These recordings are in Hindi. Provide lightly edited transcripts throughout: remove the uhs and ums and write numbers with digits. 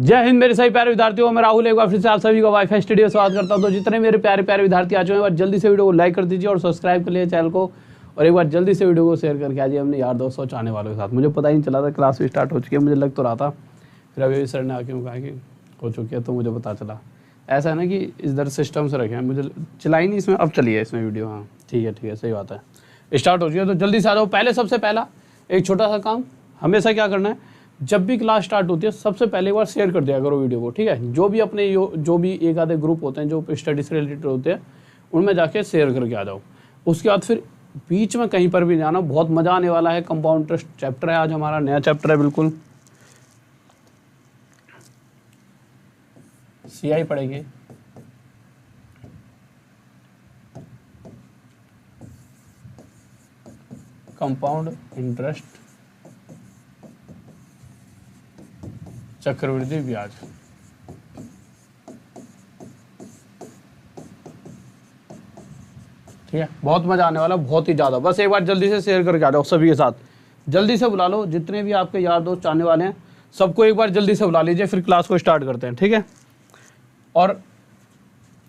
जय हिंद मेरे सभी प्यारे विद्यार्थियों, मैं राहुल एक बार फिर से आप सभी को वाईफाई स्टडी में स्वागत करता हूं। तो जितने मेरे प्यारे प्यारे विद्यार्थी आ चुके हैं, एक बार जल्दी से वीडियो को लाइक कर दीजिए और सब्सक्राइब कर लीजिए चैनल को, और एक बार जल्दी से वीडियो को शेयर करके आइए अपने यार दोस्तों चाहने वालों के साथ। मुझे पता ही नहीं चला था, क्लास भी स्टार्ट हो चुकी है, मुझे लग तो रहा था, फिर अभी सर ने आके कहा कि हो चुकी है तो मुझे पता चला। ऐसा है ना कि इधर सिस्टम से रखे हैं, मुझे चला ही नहीं इसमें, अब चलिए इसमें वीडियो। हाँ ठीक है सही बात है, स्टार्ट हो चुकी है तो जल्दी से आ जाओ। पहले सबसे पहला एक छोटा सा काम, हमेशा क्या करना है, जब भी क्लास स्टार्ट होती है सबसे पहले एक बार शेयर कर दिया करो वीडियो को, ठीक है। जो भी अपने जो भी एक आधे ग्रुप होते हैं जो स्टडी से रिलेटेड होते हैं उनमें जाके शेयर करके आ जाओ। उसके बाद फिर बीच में कहीं पर भी जाना, बहुत मज़ा आने वाला है। कंपाउंड इंटरेस्ट चैप्टर है आज हमारा, नया चैप्टर है बिल्कुल। CI पढ़ेंगे, कंपाउंड इंटरेस्ट चक्रवृद्धि ब्याज। ठीक है, बहुत मजा आने वाला, बहुत ही ज़्यादा। बस एक बार जल्दी से शेयर करके आ जाओ सभी के साथ, जल्दी से बुला लो जितने भी आपके यार दोस्त चाहने वाले हैं, सबको एक बार जल्दी से बुला लीजिए, फिर क्लास को स्टार्ट करते हैं, ठीक है। और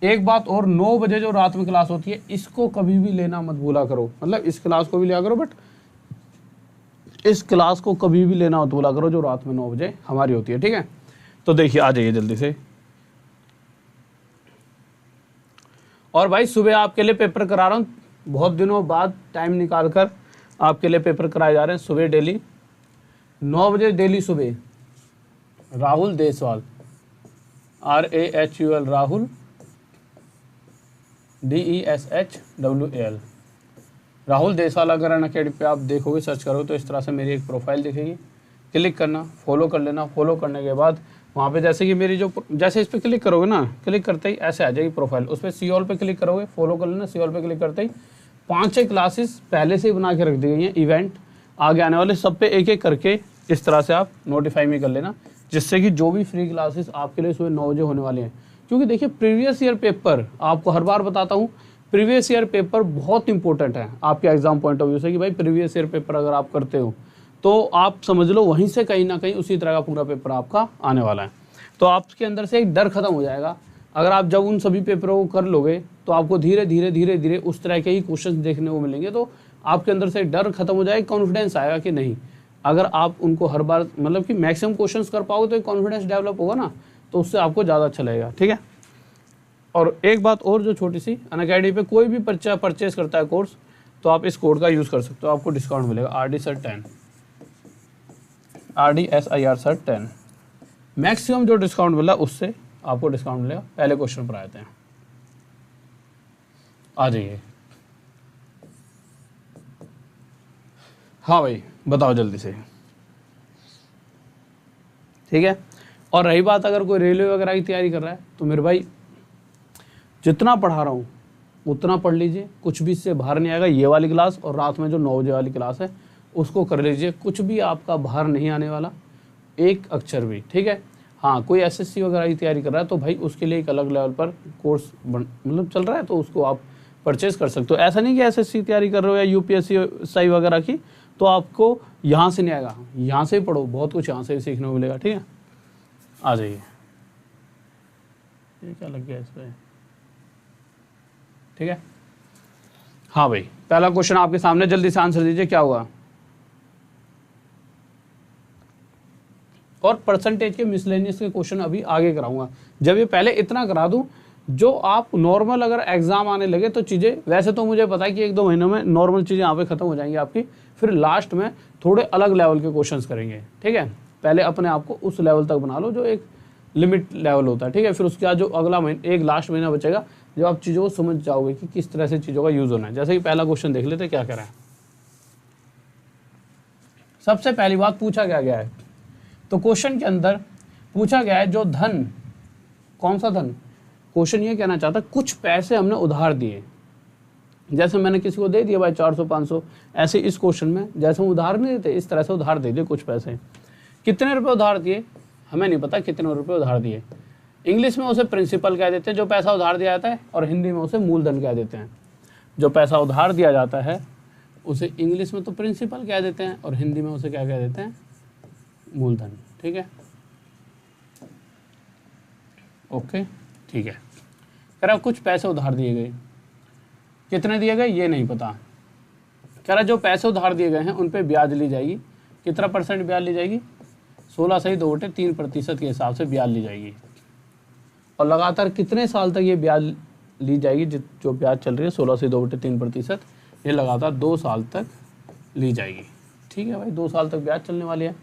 एक बात और, 9 बजे जो रात में क्लास होती है इसको कभी भी लेना मत भूला करो, मतलब इस क्लास को भी लिया करो, बट इस क्लास को कभी भी लेना मत भूला करो जो रात में 9 बजे हमारी होती है, ठीक है। तो देखिए आ जाइए जल्दी से। और भाई सुबह आपके लिए पेपर करा रहा हूँ, बहुत दिनों बाद टाइम निकाल कर आपके लिए पेपर कराए जा रहे हैं सुबह, डेली 9 बजे डेली सुबह। Rahul Deswal, RAHUL Rahul, DESHWAL, Rahul Deswal. अगर अनअकैडमी पे आप देखोगे, सर्च करोगे तो इस तरह से मेरी एक प्रोफाइल दिखेगी, क्लिक करना, फॉलो कर लेना। फॉलो करने के बाद वहाँ पे जैसे कि मेरी जो, जैसे इस पर क्लिक करोगे ना, क्लिक करते ही ऐसे आ जाएगी प्रोफाइल, उस पर सी ऑल पे क्लिक करोगे, फॉलो कर लेना। सी ऑल पे क्लिक करते ही 5-6 क्लासेस पहले से ही बना के रख दी गई हैं, इवेंट आगे आने वाले, सब पे एक एक करके इस तरह से आप नोटिफाई में कर लेना, जिससे कि जो भी फ्री क्लासेस आपके लिए सुबह 9 बजे होने वाले हैं। क्योंकि देखिए प्रीवियस ईयर पेपर, आपको हर बार बताता हूँ, प्रीवियस ईयर पेपर बहुत इंपॉर्टेंट है आपके एग्जाम पॉइंट ऑफ व्यू से, कि भाई प्रीवियस ईयर पेपर अगर आप करते हो तो आप समझ लो वहीं से कहीं ना कहीं उसी तरह का पूरा पेपर आपका आने वाला है। तो आपके अंदर से एक डर खत्म हो जाएगा। अगर आप जब उन सभी पेपरों को कर लोगे तो आपको धीरे धीरे उस तरह के ही क्वेश्चन देखने को मिलेंगे, तो आपके अंदर से डर खत्म हो जाएगा, कॉन्फिडेंस आएगा कि नहीं, अगर आप उनको हर बार मतलब कि मैक्सिमम क्वेश्चंस कर पाओगे तो एक कॉन्फिडेंस डेवलप होगा ना, तो उससे आपको ज़्यादा अच्छा लगेगा, ठीक है। और एक बात और जो छोटी सी, अनअकैडमी पे कोई भी बच्चा परचेज करता है कोर्स तो आप इस कोड का यूज़ कर सकते हो, आपको डिस्काउंट मिलेगा, RDSIR10, RDSIR10। मैक्सिमम जो डिस्काउंट मिला उससे आपको डिस्काउंट मिलेगा। पहले क्वेश्चन पर आते हैं, आ जाइए। हाँ भाई बताओ जल्दी से, ठीक है। और रही बात अगर कोई रेलवे वगैरह की तैयारी कर रहा है तो मेरे भाई जितना पढ़ा रहा हूँ उतना पढ़ लीजिए, कुछ भी इससे बाहर नहीं आएगा। ये वाली क्लास और रात में जो 9 बजे वाली क्लास है उसको कर लीजिए, कुछ भी आपका बाहर नहीं आने वाला, एक अक्षर भी, ठीक है। हाँ कोई SSC वगैरह की तैयारी कर रहा है तो भाई उसके लिए एक अलग लेवल पर कोर्स मतलब चल रहा है, तो उसको आप परचेज कर सकते हो। ऐसा नहीं कि SSC की तैयारी कर रहे हो या UPSC SI वगैरह की तो आपको यहाँ से नहीं आएगा, यहाँ से ही पढ़ो, बहुत कुछ यहाँ से भी सीखने को मिलेगा, ठीक है। आ जाइए, ये क्या लग गया इस पर, ठीक है। हाँ भाई पहला क्वेश्चन आपके सामने, जल्दी से आंसर दीजिए क्या हुआ। और परसेंटेज के मिसलेनियस के क्वेश्चन अभी आगे कराऊंगा, जब ये पहले इतना करा दूं, जो आप नॉर्मल अगर एग्जाम आने लगे तो चीज़ें, वैसे तो मुझे पता है कि 1-2 महीनों में नॉर्मल चीज़ें यहाँ पे खत्म हो जाएंगी आपकी, फिर लास्ट में थोड़े अलग लेवल के क्वेश्चंस करेंगे, ठीक है। पहले अपने आप को उस लेवल तक बना लो जो एक लिमिट लेवल होता है, ठीक है। फिर उसके बाद जो अगला महीना, एक लास्ट महीना बचेगा जब आप चीज़ों को समझ जाओगे कि किस तरह से चीज़ों का यूज़ होना है। जैसे कि पहला क्वेश्चन देख लेते क्या कह रहा है। सबसे पहली बात पूछा गया है, तो क्वेश्चन के अंदर पूछा गया है जो धन, कौन सा धन, क्वेश्चन ये कहना चाहता कुछ पैसे हमने उधार दिए, जैसे मैंने किसी को दे दिया भाई 400-500, ऐसे इस क्वेश्चन में जैसे हम उधार नहीं देते इस तरह से उधार दे दिए कुछ पैसे। कितने रुपए उधार दिए हमें नहीं पता, कितने रुपए उधार दिए। इंग्लिश में उसे प्रिंसिपल कह देते हैं जो पैसा उधार दिया जाता है, और हिंदी में उसे मूलधन कह देते हैं। जो पैसा उधार दिया जाता है उसे इंग्लिश में तो प्रिंसिपल कह देते हैं और हिंदी में उसे क्या कह देते हैं, मूलधन। ठीक है, ओके ठीक है। कह रहा कुछ पैसे उधार दिए गए, कितने दिए गए ये नहीं पता। कह रहा जो पैसे उधार दिए गए हैं उन पे ब्याज ली जाएगी, कितना % ब्याज ली जाएगी, 16/2/3% के हिसाब से ब्याज ली जाएगी। और लगातार कितने साल तक ये ब्याज ली जाएगी, जो ब्याज चल रही है 16/2/3%, ये लगातार 2 साल तक ली जाएगी। ठीक है भाई, 2 साल तक ब्याज चलने वाली है।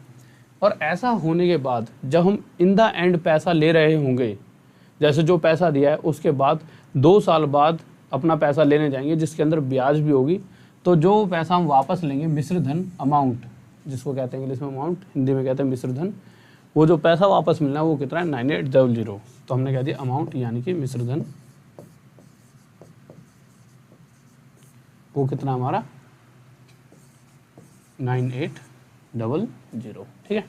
और ऐसा होने के बाद जब हम इन द एंड पैसा ले रहे होंगे, जैसे जो पैसा दिया है उसके बाद 2 साल बाद अपना पैसा लेने जाएंगे जिसके अंदर ब्याज भी होगी, तो जो पैसा हम वापस लेंगे मिश्र धन अमाउंट, जिसको कहते हैं इंग्लिश में अमाउंट, हिंदी में कहते हैं मिश्र धन, वो जो पैसा वापस मिलना है वो कितना है 9800। तो हमने कह दिया अमाउंट यानी कि मिश्र धन, वो कितना हमारा 9800। ठीक है,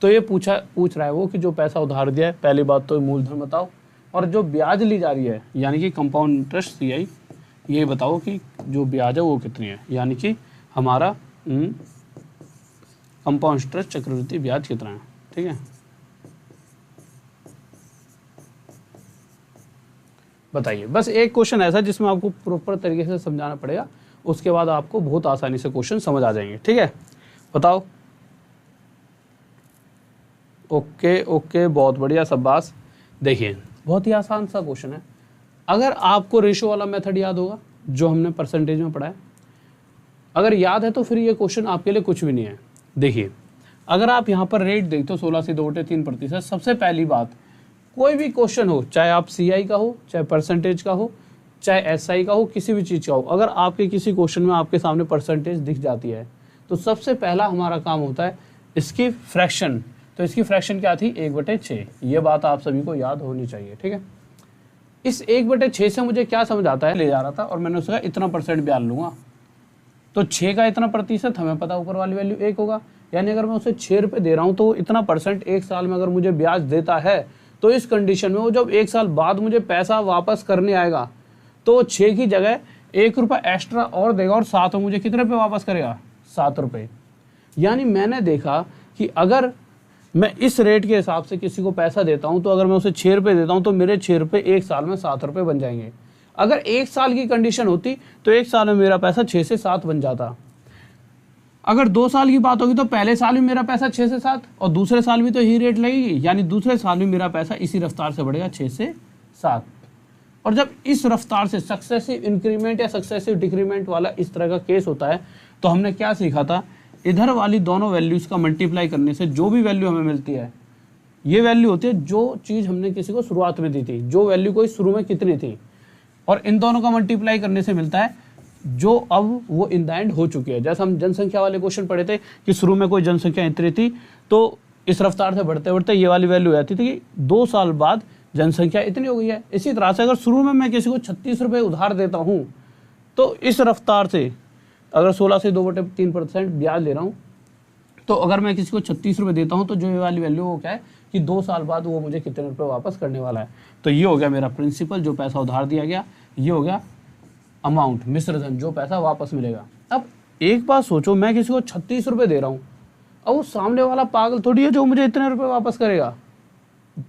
तो ये पूछ रहा है वो कि जो पैसा उधार दिया है, पहली बात तो मूलधन बताओ, और जो ब्याज ली जा रही है यानी कि कंपाउंड इंटरेस्ट CI, ये बताओ कि जो ब्याज है वो कितनी है, यानी कि हमारा कंपाउंड इंटरेस्ट चक्रवृद्धि ब्याज कितना है। ठीक है, बताइए। बस एक क्वेश्चन ऐसा जिसमें आपको प्रॉपर तरीके से समझाना पड़ेगा, उसके बाद आपको बहुत आसानी से क्वेश्चन समझ आ जाएंगे। ठीक है, बताओ। ओके ओके, बहुत बढ़िया शाबाश। देखिए बहुत ही आसान सा क्वेश्चन है। अगर आपको रेशो वाला मेथड याद होगा जो हमने परसेंटेज में पढ़ा है, अगर याद है तो फिर ये क्वेश्चन आपके लिए कुछ भी नहीं है। देखिए अगर आप यहाँ पर रेट देखते हो 16/2/3%, सबसे पहली बात कोई भी क्वेश्चन हो, चाहे आप CI का हो, चाहे परसेंटेज का हो, चाहे SI का हो, किसी भी चीज़ का हो, अगर आपके किसी क्वेश्चन में आपके सामने परसेंटेज दिख जाती है तो सबसे पहला हमारा काम होता है इसकी फ्रैक्शन। तो इसकी फ्रैक्शन क्या थी 1/6, ये बात आप सभी को याद होनी चाहिए। ठीक है, इस 1/6 से मुझे क्या समझ आता है, ले जा रहा था और मैंने उसका इतना % ब्याज लूँगा, तो 6 का इतना % हमें पता ऊपर वाली वैल्यू 1 होगा, यानी अगर मैं उसे 6 रुपये दे रहा हूँ तो इतना % 1 साल में अगर मुझे ब्याज देता है, तो इस कंडीशन में वो जब 1 साल बाद मुझे पैसा वापस करने आएगा तो 6 की जगह 1 रुपये एक्स्ट्रा और देगा और साथ में मुझे कितने रुपये वापस करेगा, 7 रुपये। यानी मैंने देखा कि अगर मैं इस रेट के हिसाब से किसी को पैसा देता हूं, तो अगर मैं उसे 6 रुपये देता हूं तो मेरे 6 रुपये 1 साल में 7 रुपये बन जाएंगे। अगर 1 साल की कंडीशन होती तो 1 साल में मेरा पैसा 6 से 7 बन जाता। अगर 2 साल की बात होगी तो पहले साल भी मेरा पैसा 6 से 7 और दूसरे साल भी तो यही रेट लगेगी, यानी दूसरे साल भी मेरा पैसा इसी रफ्तार से बढ़ेगा 6 से 7। और जब इस रफ्तार से सक्सेसिव इंक्रीमेंट या सक्सेसिव डिक्रीमेंट वाला इस तरह का केस होता है, तो हमने क्या सीखा था, इधर वाली दोनों वैल्यूज़ का मल्टीप्लाई करने से जो भी वैल्यू हमें मिलती है, ये वैल्यू होती है जो चीज़ हमने किसी को शुरुआत में दी थी, जो वैल्यू कोई शुरू में कितनी थी, और इन दोनों का मल्टीप्लाई करने से मिलता है जो अब वो इन द एंड हो चुकी है। जैसे हम जनसंख्या वाले क्वेश्चन पढ़े थे कि शुरू में कोई जनसंख्या इतनी थी, तो इस रफ्तार से बढ़ते बढ़ते ये वाली वैल्यू आती थी कि 2 साल बाद जनसंख्या इतनी हो गई है। इसी तरह से अगर शुरू में मैं किसी को 36 रुपये उधार देता हूँ, तो इस रफ्तार से अगर 16/2/3% ब्याज ले रहा हूँ, तो अगर मैं किसी को 36 रुपये देता हूँ तो जो ये वाली वैल्यू वो क्या है कि 2 साल बाद वो मुझे कितने रुपये वापस करने वाला है। तो ये हो गया मेरा प्रिंसिपल, जो पैसा उधार दिया गया, ये हो गया अमाउंट मिश्र धन, जो पैसा वापस मिलेगा। अब एक बात सोचो, मैं किसी को 36 रुपये दे रहा हूँ, अब वो सामने वाला पागल थोड़ी है जो मुझे इतने रुपये वापस करेगा,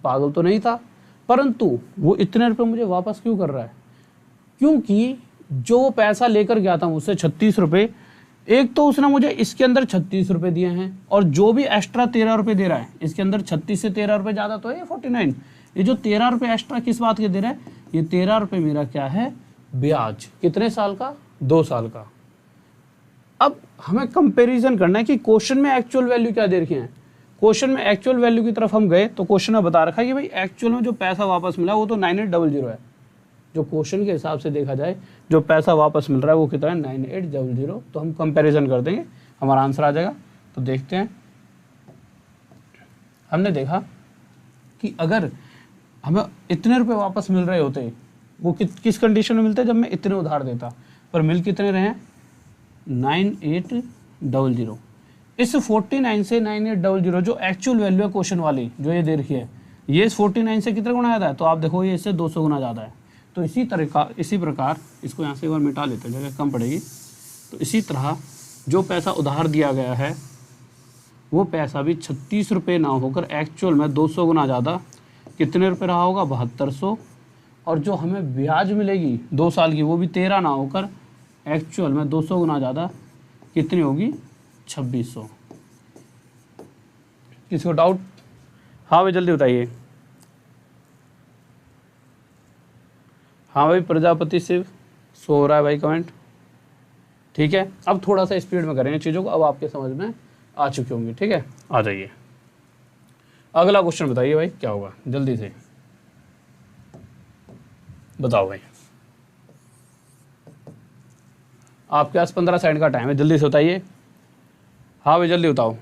पागल तो नहीं था, परंतु वो इतने रुपये मुझे वापस क्यों कर रहा है, क्योंकि जो पैसा लेकर गया था मुझसे 36 रुपये, एक तो उसने मुझे इसके अंदर 36 रुपये दिए हैं, और जो भी एक्स्ट्रा 13 रुपये दे रहा है, इसके अंदर 36 से 13 रुपये ज़्यादा तो है 49, ये जो 13 रुपये एक्स्ट्रा किस बात के दे रहा है, ये 13 रुपये मेरा क्या है, ब्याज। कितने साल का, 2 साल का। अब हमें कंपैरिजन करना है कि क्वेश्चन में एक्चुअल वैल्यू क्या दे रखी है। क्वेश्चन में एक्चुअल वैल्यू की तरफ हम गए तो क्वेश्चन में बता रखा है कि भाई एक्चुअल में जो पैसा वापस मिला वो तो 9800 है। जो क्वेश्चन के हिसाब से देखा जाए जो पैसा वापस मिल रहा है वो कितना है, 9800। तो हम कंपैरिजन कर देंगे, हमारा आंसर आ जाएगा। तो देखते हैं, हमने देखा कि अगर हमें इतने रुपए वापस मिल रहे होते, वो किस कंडीशन में मिलते, जब मैं इतने उधार देता, पर मिल कितने रहे हैं, 9800। इस 49 से 9800 जो एक्चुअल वैल्यू है क्वेश्चन वाली जो ये दे रखी है, ये इस 49 से कितना गुना ज़्यादा है, तो आप देखो ये इससे 200 गुना ज़्यादा है। तो इसी प्रकार इसको यहाँ से एक बार मिटा लेते हैं, जगह कम पड़ेगी। तो इसी तरह जो पैसा उधार दिया गया है वो पैसा भी 36 रुपये ना होकर एक्चुअल में 200 गुना ज़्यादा कितने रुपये रहा होगा, 7200। और जो हमें ब्याज मिलेगी 2 साल की वो भी 13 ना होकर एक्चुअल में 200 गुना ज़्यादा कितनी होगी, 2600। किसको डाउट? हाँ भाई जल्दी बताइए। हाँ भाई प्रजापति शिव सो हो रहा है भाई कमेंट। ठीक है, अब थोड़ा सा स्पीड में करेंगे चीज़ों को, अब आपके समझ में आ चुकी होंगी। ठीक है, आ जाइए अगला क्वेश्चन बताइए भाई क्या होगा, जल्दी से बताओ भाई। आपके पास 15 सेकंड का टाइम है, जल्दी से बताइए। हाँ भाई जल्दी बताओ।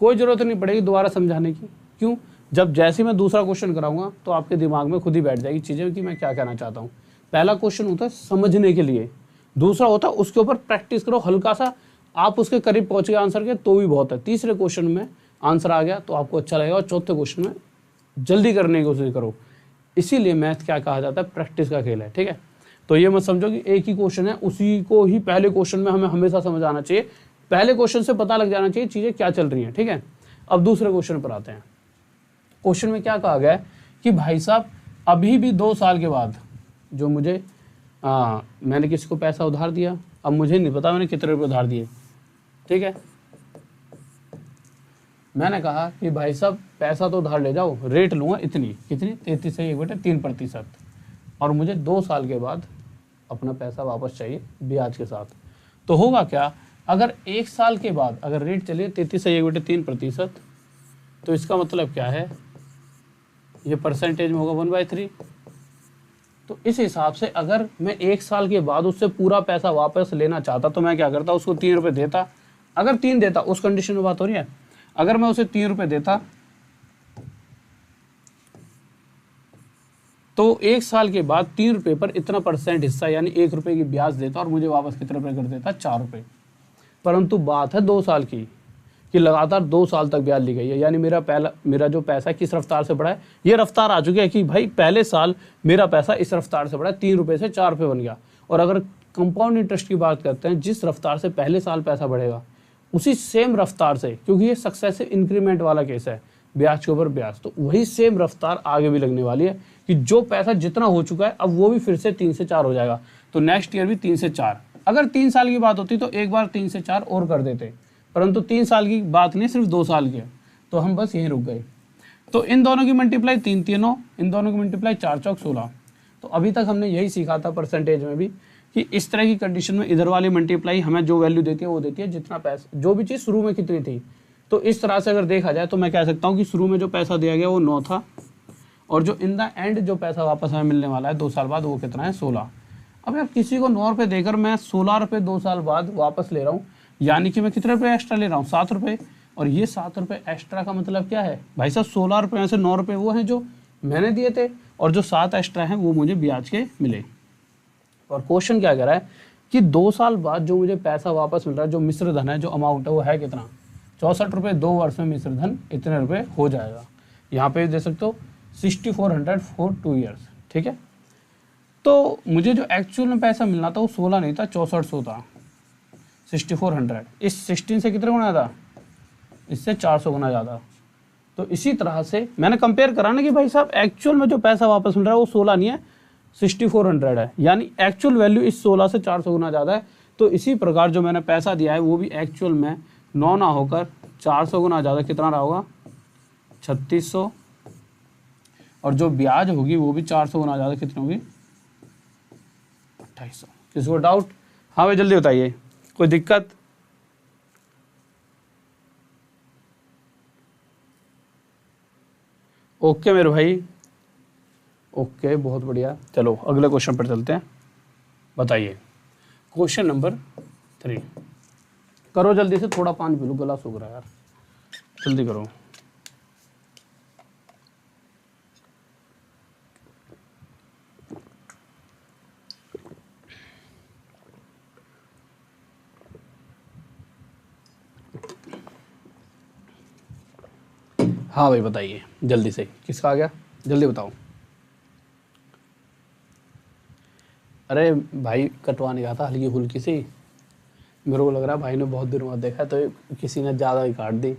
कोई ज़रूरत नहीं पड़ेगी दोबारा समझाने की, क्यों? जब जैसे मैं दूसरा क्वेश्चन कराऊंगा तो आपके दिमाग में खुद ही बैठ जाएगी चीज़ें कि मैं क्या कहना चाहता हूँ। पहला क्वेश्चन होता है समझने के लिए, दूसरा होता है उसके ऊपर प्रैक्टिस करो, हल्का सा आप उसके करीब पहुँच गए आंसर के तो भी बहुत है। तीसरे क्वेश्चन में आंसर आ गया तो आपको अच्छा लगेगा, और चौथे क्वेश्चन में जल्दी करने की कोशिश करो। इसीलिए मैथ क्या कहा जाता है, प्रैक्टिस का खेल है। ठीक है, तो ये मत समझो कि एक ही क्वेश्चन है उसी को ही पहले क्वेश्चन में हमें हमेशा समझ आना चाहिए। पहले क्वेश्चन से पता लग जाना चाहिए चीज़ें क्या चल रही हैं। ठीक है, अब दूसरे क्वेश्चन पर आते हैं। क्वेश्चन में क्या कहा गया है कि भाई साहब अभी भी 2 साल के बाद जो मुझे मैंने किसी को पैसा उधार दिया, अब मुझे नहीं पता मैंने कितने रुपये उधार दिए। ठीक है, मैंने कहा कि भाई साहब पैसा तो उधार ले जाओ, रेट लूँगा इतनी, कितनी, 33.3%, और मुझे 2 साल के बाद अपना पैसा वापस चाहिए ब्याज के साथ। तो होगा क्या, अगर 1 साल के बाद अगर रेट चलिए 33.3%, तो इसका मतलब क्या है, ये परसेंटेज में होगा 1/3। तो इस हिसाब से अगर मैं 1 साल के बाद उससे पूरा पैसा वापस लेना चाहता तो मैं क्या करता, उसको 3 रुपये देता। अगर 3 देता, उस कंडीशन में बात हो रही है, अगर मैं उसे 3 रुपये देता तो 1 साल के बाद 3 रुपये पर इतना परसेंट हिस्सा यानी 1 रुपये की ब्याज देता और मुझे वापस कितने रुपये कर देता, 4 रुपये। परंतु बात है 2 साल की कि लगातार 2 साल तक ब्याज ली गई है, यानी मेरा जो पैसा है किस रफ्तार से बढ़ा है, ये रफ्तार आ चुकी है कि भाई पहले साल मेरा पैसा इस रफ्तार से बढ़ा है, 3 रुपये से 4 रुपये बन गया। और अगर कंपाउंड इंटरेस्ट की बात करते हैं, जिस रफ्तार से पहले साल पैसा बढ़ेगा उसी सेम रफ्तार से, क्योंकि ये सक्सेसिव इंक्रीमेंट वाला केस है, ब्याज के ऊपर ब्याज, तो वही सेम रफ्तार आगे भी लगने वाली है कि जो पैसा जितना हो चुका है अब वो भी फिर से 3 से 4 हो जाएगा। तो नेक्स्ट ईयर भी 3 से 4। अगर 3 साल की बात होती तो एक बार 3 से 4 और कर देते, परंतु 3 साल की बात नहीं, सिर्फ 2 साल की है, तो हम बस यहीं रुक गए। तो इन दोनों की मल्टीप्लाई 3 3 इन दोनों की मल्टीप्लाई 4 चौक 16। तो अभी तक हमने यही सीखा था परसेंटेज में भी कि इस तरह की कंडीशन में इधर वाली मल्टीप्लाई हमें जो वैल्यू देती है वो देती है जितना पैसा, जो भी चीज़ शुरू में कितनी थी। तो इस तरह से अगर देखा जाए तो मैं कह सकता हूँ कि शुरू में जो पैसा दिया गया वो 9 था, और जो इन द एंड जो पैसा वापस हमें मिलने वाला है 2 साल बाद वो कितना है, 16। अब यार किसी को 9 रुपये देकर मैं 16 रुपये 2 साल बाद वापस ले रहा हूँ, यानी कि मैं कितने रुपये एक्स्ट्रा ले रहा हूँ, 7 रुपये। और ये 7 रुपये एक्स्ट्रा का मतलब क्या है भाई साहब, 16 रुपये में से 9 रुपये वो हैं जो मैंने दिए थे, और जो 7 एक्स्ट्रा हैं वो मुझे ब्याज के मिले। और क्वेश्चन क्या कह रहा है कि 2 साल बाद जो मुझे पैसा वापस मिल रहा है, जो मिश्र धन है, जो अमाउंट है वो है कितना, 64 रुपये। 2 वर्ष में मिश्र धन इतने रुपये हो जाएगा। यहाँ पे दे सकते हो 6400 फॉर 2 ईयर्स। ठीक है, तो मुझे जो एक्चुअल में पैसा मिलना था वो 16 नहीं था, 6400 था, 6400। इस 16 से कितने गुना ज़्यादा, इससे 400 गुना ज़्यादा। तो इसी तरह से मैंने कंपेयर करा ना कि भाई साहब एक्चुअल में जो पैसा वापस मिल रहा है वो 16 नहीं है, 6400 है, यानी एक्चुअल वैल्यू इस 16 से 400 गुना ज़्यादा है। तो इसी प्रकार जो मैंने पैसा दिया है वो भी एक्चुअल में 9 ना होकर 400 गुना ज़्यादा कितना रहा होगा, 3600। और जो ब्याज होगी वो भी 400 गुना ज़्यादा कितनी होगी, 2800। किसको डाउट? हाँ भाई जल्दी बताइए, कोई दिक्कत? ओके मेरे भाई, ओके बहुत बढ़िया। चलो अगले क्वेश्चन पर चलते हैं। बताइए क्वेश्चन नंबर 3। करो जल्दी से, थोड़ा पानी पी लो, गला सूख रहा है यार, जल्दी करो। हाँ भाई बताइए जल्दी से, किसका आ गया, जल्दी बताओ। अरे भाई कटवाने गया था हल्की फुल्की सी, मेरे को लग रहा है भाई ने बहुत दिनों बाद देखा तो किसी ने ज़्यादा ही काट दी,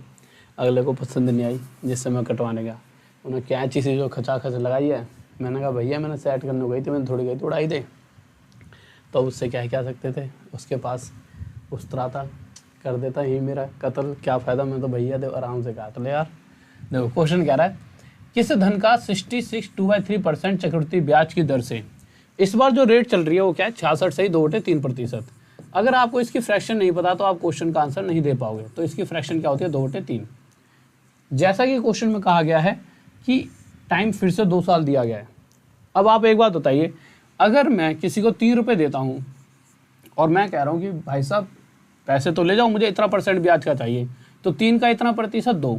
अगले को पसंद नहीं आई, जिससे मैं कटवाने गया। उन्हें क्या चीज़ जो खचा खच लगाई है। मैंने कहा भैया मैंने सेट करने गई थी, मैंने थोड़ी गई तो उड़ाई दे। तो उससे क्या सकते थे, उसके पास उस्तरा था, कर देता ही मेरा कत्ल, क्या फ़ायदा। मैं तो भैया दे आराम से काट ले यार। देखो क्वेश्चन कह रहा है किस धन का 66/2/3% चक्रवृद्धि ब्याज की दर से इस बार जो रेट चल रही है वो क्या है 66.2/3%। अगर आपको इसकी फ्रैक्शन नहीं पता तो आप क्वेश्चन का आंसर नहीं दे पाओगे। तो इसकी फ्रैक्शन क्या होती है 2/3। जैसा कि क्वेश्चन में कहा गया है कि टाइम फिर से 2 साल दिया गया है। अब आप एक बात बताइए, अगर मैं किसी को 3 रुपये देता हूँ और मैं कह रहा हूँ कि भाई साहब पैसे तो ले जाओ, मुझे इतना % ब्याज का चाहिए, तो 3 का इतना प्रतिशत दो।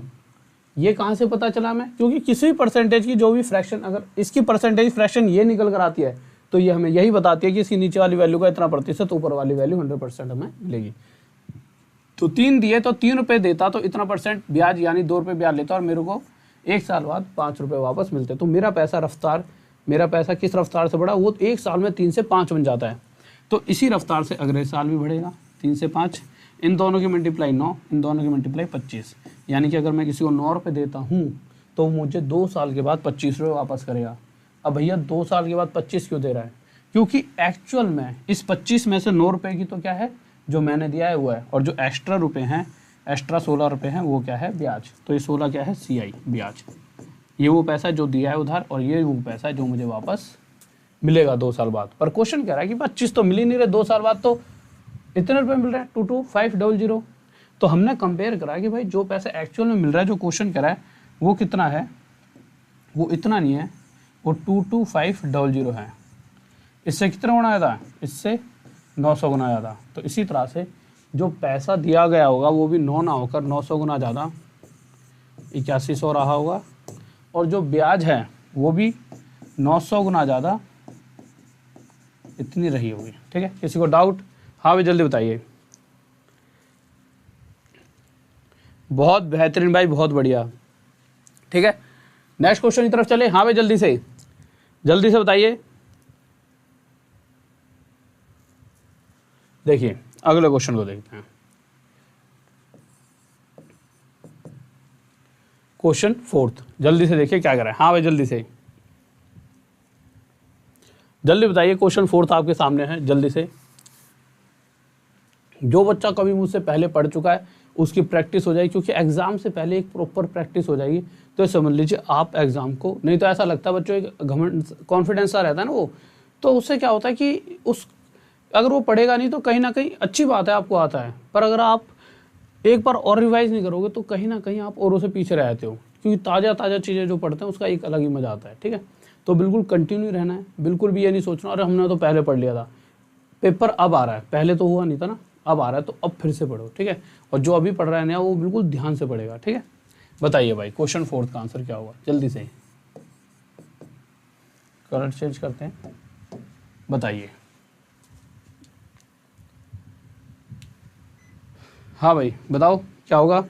ये कहाँ से पता चला मैं, क्योंकि किसी भी परसेंटेज की जो भी फ्रैक्शन, अगर इसकी परसेंटेज फ्रैक्शन ये निकल कर आती है तो ये हमें यही बताती है कि इसकी नीचे वाली वैल्यू का इतना %, ऊपर वाली वैल्यू 100% हमें मिलेगी। तो 3 दिए तो 3 रुपये देता तो इतना % ब्याज यानी 2 रुपये ब्याज लेता और मेरे को 1 साल बाद 5 रुपये वापस मिलते। तो मेरा पैसा किस रफ्तार से बढ़ा, वो 1 साल में 3 से 5 बन जाता है। तो इसी रफ्तार से अगले साल भी बढ़ेगा 3 से 5, इन दोनों की मल्टीप्लाई 9, इन दोनों की मल्टीप्लाई 25। यानी कि अगर मैं किसी को 9 रुपये देता हूँ तो मुझे 2 साल के बाद 25 रुपये वापस करेगा। अब भैया 2 साल के बाद 25 क्यों दे रहा है, क्योंकि एक्चुअल में इस 25 में से 9 रुपये की तो क्या है जो मैंने दिया है वो है, और जो एक्स्ट्रा रुपये हैं, एक्स्ट्रा 16 रुपये हैं, वो क्या है ब्याज। तो ये 16 क्या है CI ब्याज। ये वो पैसा जो दिया है उधार और ये वो पैसा है जो मुझे वापस मिलेगा 2 साल बाद। पर क्वेश्चन कह रहा है कि 25 तो मिल ही नहीं रहे, 2 साल बाद तो इतने रुपये मिल रहे हैं 22500। तो हमने कंपेयर करा कि भाई जो पैसा एक्चुअल में मिल रहा है, जो क्वेश्चन कह रहा है वो कितना है, वो इतना नहीं है, वो 22500 है। इससे कितना गुना आया था, इससे 900 गुना आया था। तो इसी तरह से जो पैसा दिया गया होगा वो भी 9 ना होकर 900 गुना ज़्यादा 8100 रहा होगा, और जो ब्याज है वो भी 900 गुना ज़्यादा इतनी रही होगी। ठीक है, किसी को डाउट? हाँ भाई जल्दी बताइए। बहुत बेहतरीन भाई, बहुत बढ़िया। ठीक है, नेक्स्ट क्वेश्चन की तरफ चले। हाँ भाई जल्दी से बताइए। देखिए अगले क्वेश्चन को देखते हैं। क्वेश्चन 4th, जल्दी से देखिए क्या कर रहा है। हाँ भाई जल्दी बताइए। क्वेश्चन 4th आपके सामने है, जल्दी से। जो बच्चा कभी मुझसे पहले पढ़ चुका है उसकी प्रैक्टिस हो जाएगी, क्योंकि एग्जाम से पहले एक प्रॉपर प्रैक्टिस हो जाएगी। तो समझ लीजिए आप एग्जाम को, नहीं तो ऐसा लगता है बच्चों एक घमंड कॉन्फिडेंस सा रहता है ना वो, तो उससे क्या होता है कि अगर वो पढ़ेगा नहीं तो कहीं ना कहीं अच्छी बात है आपको आता है, पर अगर आप एक बार और रिवाइज नहीं करोगे तो कहीं ना कहीं आप औरों से पीछे रह जाते हो, क्योंकि ताज़ा चीज़ें जो पढ़ते हैं उसका एक अलग ही मज़ा आता है। ठीक है, तो बिल्कुल कंटिन्यू रहना है, बिल्कुल भी ये नहीं सोचना अरे हमने तो पहले पढ़ लिया था, पेपर अब आ रहा है, पहले तो हुआ नहीं था ना, अब आ रहा है तो अब फिर से पढ़ो। ठीक है, और जो अभी पढ़ रहा है नया वो बिल्कुल ध्यान से पढ़ेगा। ठीक है, बताइए भाई क्वेश्चन 4th का आंसर क्या होगा, जल्दी से। कलर चेंज करते हैं, बताइए। हाँ भाई बताओ क्या होगा,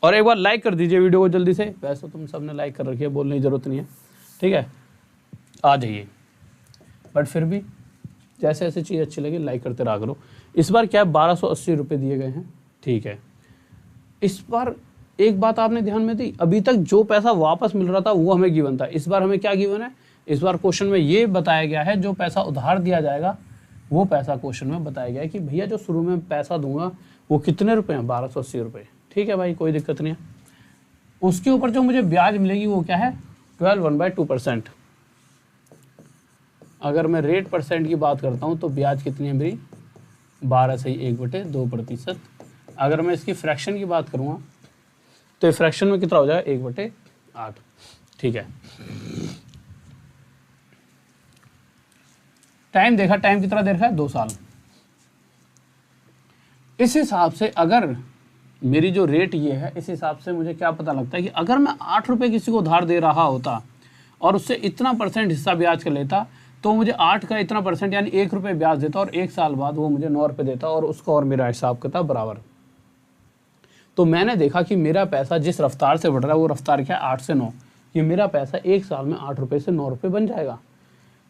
और एक बार लाइक कर दीजिए वीडियो को जल्दी से। वैसे तुम सबने लाइक कर रखी है, बोलने की ज़रूरत नहीं है। ठीक है, आ जाइए, बट फिर भी जैसे ऐसे चीज़ अच्छी लगी लाइक करते रहा करो। इस बार क्या है 1280 रुपये दिए गए हैं। ठीक है, इस बार एक बात आपने ध्यान में दी, अभी तक जो पैसा वापस मिल रहा था वो हमें गिवन था, इस बार हमें क्या गिवन है, इस बार क्वेश्चन में ये बताया गया है जो पैसा उधार दिया जाएगा वो पैसा क्वेश्चन में बताया गया है कि भैया जो शुरू में पैसा दूंगा वो कितने रुपए हैं, 1280 रुपये। ठीक है भाई, कोई दिक्कत नहीं है। उसके ऊपर जो मुझे ब्याज मिलेगी वो क्या है 12/2%। अगर मैं रेट परसेंट की बात करता हूँ तो ब्याज कितनी है मेरी 12/2%। अगर मैं इसकी फ्रैक्शन की बात करूँगा तो फ्रैक्शन में कितना हो जाएगा 1/8। ठीक है, टाइम देखा, टाइम कितना देर है 2 साल। इस हिसाब से अगर मेरी जो रेट ये है, इस हिसाब से मुझे क्या पता लगता है कि अगर मैं 8 रुपये किसी को उधार दे रहा होता और उससे इतना % हिस्सा ब्याज का लेता तो मुझे 8 का इतना % यानी 1 रुपये ब्याज देता और 1 साल बाद वो मुझे 9 रुपये देता और उसका और मेरा हिसाब किताब बराबर। तो मैंने देखा कि मेरा पैसा जिस रफ्तार से बढ़ रहा है वो रफ्तार क्या है 8 से 9, कि मेरा पैसा 1 साल में 8 रुपये से 9 रुपये बन जाएगा।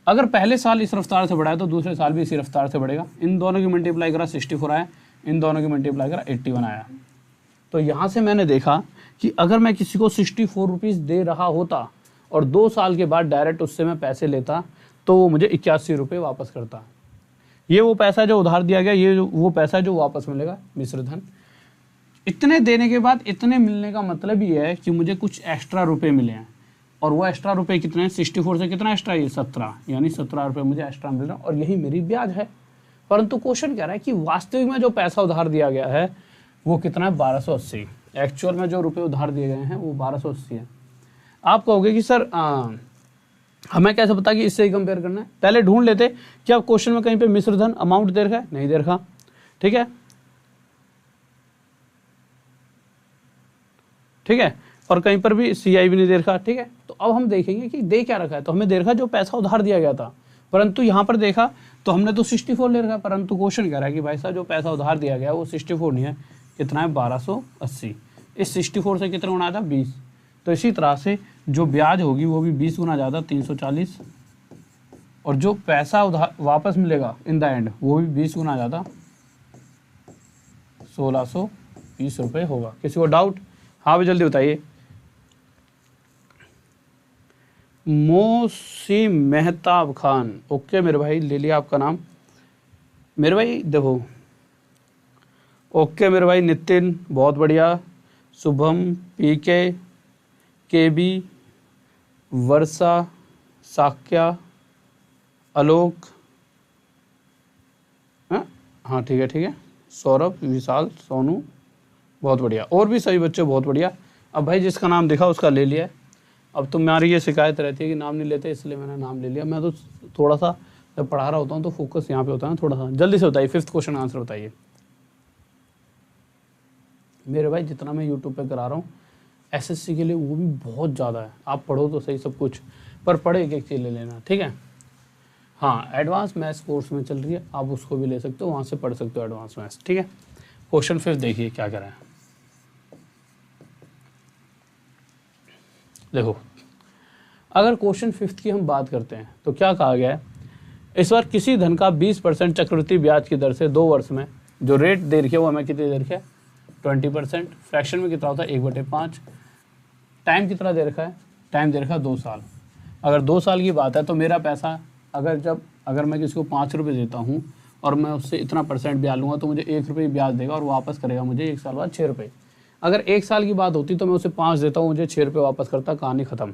अगर पहले साल इस रफ्तार से बढ़ा है तो दूसरे साल भी इसी रफ्तार से बढ़ेगा। इन दोनों की मल्टीप्लाई करा 64 आया, इन दोनों की मल्टीप्लाई करा 81 आया। तो यहाँ से मैंने देखा कि अगर मैं किसी को 64 रुपीज़ दे रहा होता और 2 साल के बाद डायरेक्ट उससे मैं पैसे लेता तो वो मुझे 81 रुपये वापस करता। ये वो पैसा जो उधार दिया गया, ये वो पैसा जो वापस मिलेगा मिश्र धन। इतने देने के बाद इतने मिलने का मतलब ये है कि मुझे कुछ एक्स्ट्रा रुपए मिले हैं, और वो एक्स्ट्रा रुपए कितने हैं, 64 से कितना एक्स्ट्रा, ये 17, यानी 17 रुपये मुझे एक्स्ट्रा मिल रहा है, और यही मेरी ब्याज है। परंतु क्वेश्चन कह रहा है कि वास्तविक में जो पैसा उधार दिया गया है वो कितना है, 1280। एक्चुअल में जो रुपए उधार दिए गए हैं वो 1280 है। आप कहोगे कि सर हमें कैसे पता कि इससे ही कंपेयर करना है? पहले ढूंढ लेते कि आप क्वेश्चन में कहीं पे मिश्र धन अमाउंट दे रखा है, नहीं दे रखा, ठीक है, ठीक है, और कहीं पर भी CI भी नहीं दे रखा, ठीक है। तो अब हम देखेंगे कि दे क्या रखा है। तो हमें दे रखा जो पैसा उधार दिया गया था, परंतु यहाँ पर देखा तो हमने तो 64 ले रखा, परंतु क्वेश्चन कह रहा है कि भाई साहब जो पैसा उधार दिया गया वो 64 नहीं है, कितना है, 1280। इस 64 से कितना गुना था, 20। तो इसी तरह से जो ब्याज होगी वो भी 20 गुना ज़्यादा, 340, और जो पैसा उधार वापस मिलेगा इन द एंड वो भी 20 गुना ज़्यादा, 1620 रुपये होगा। किसी को डाउट? हाँ भी जल्दी बताइए। मोसी मेहताब खान, ओके मेरे भाई, ले लिया आपका नाम मेरे भाई, देखो ओके मेरे भाई। नितिन बहुत बढ़िया, शुभम, PK, KB, वर्षा, साक्या, आलोक, हाँ ठीक है ठीक है, सौरभ, विशाल, सोनू, बहुत बढ़िया, और भी सभी बच्चे बहुत बढ़िया। अब भाई जिसका नाम दिखा उसका ले लिया है। अब तो मेरी ये शिकायत रहती है कि नाम नहीं लेते, इसलिए मैंने नाम ले लिया। मैं तो थोड़ा सा जब पढ़ा रहा होता हूँ तो फोकस यहाँ पे होता है ना थोड़ा सा। जल्दी से बताइए, 5th क्वेश्चन आंसर बताइए मेरे भाई। जितना मैं यूट्यूब पे करा रहा हूँ SSC के लिए वो भी बहुत ज़्यादा है। आप पढ़ो तो सही सब कुछ, पर पढ़े एक एक चीज़ ले लेना, ठीक है। हाँ, एडवांस मैथ्स कोर्स में चल रही है, आप उसको भी ले सकते हो, वहाँ से पढ़ सकते हो एडवांस मैथ्स, ठीक है। क्वेश्चन 5 देखिए क्या करें। देखो, अगर क्वेश्चन 5 की हम बात करते हैं तो क्या कहा गया है, इस बार किसी धन का 20% चक्रवृद्धि ब्याज की दर से 2 वर्ष में जो रेट दे रखी है वो हमें कितनी दे रखी है, 20%। फ्रैक्शन में कितना होता है, 1/5। टाइम कितना दे रखा है, टाइम दे रखा है 2 साल। अगर 2 साल की बात है तो मेरा पैसा अगर मैं किसी को 5 रुपये देता हूँ और मैं उससे इतना % ब्याज लूँगा तो मुझे 1 रुपये ब्याज देगा और वापस करेगा मुझे 1 साल बाद 6 रुपये। अगर 1 साल की बात होती तो मैं उसे 5 देता हूँ, मुझे 6 रुपये वापस करता, कहानी ख़त्म।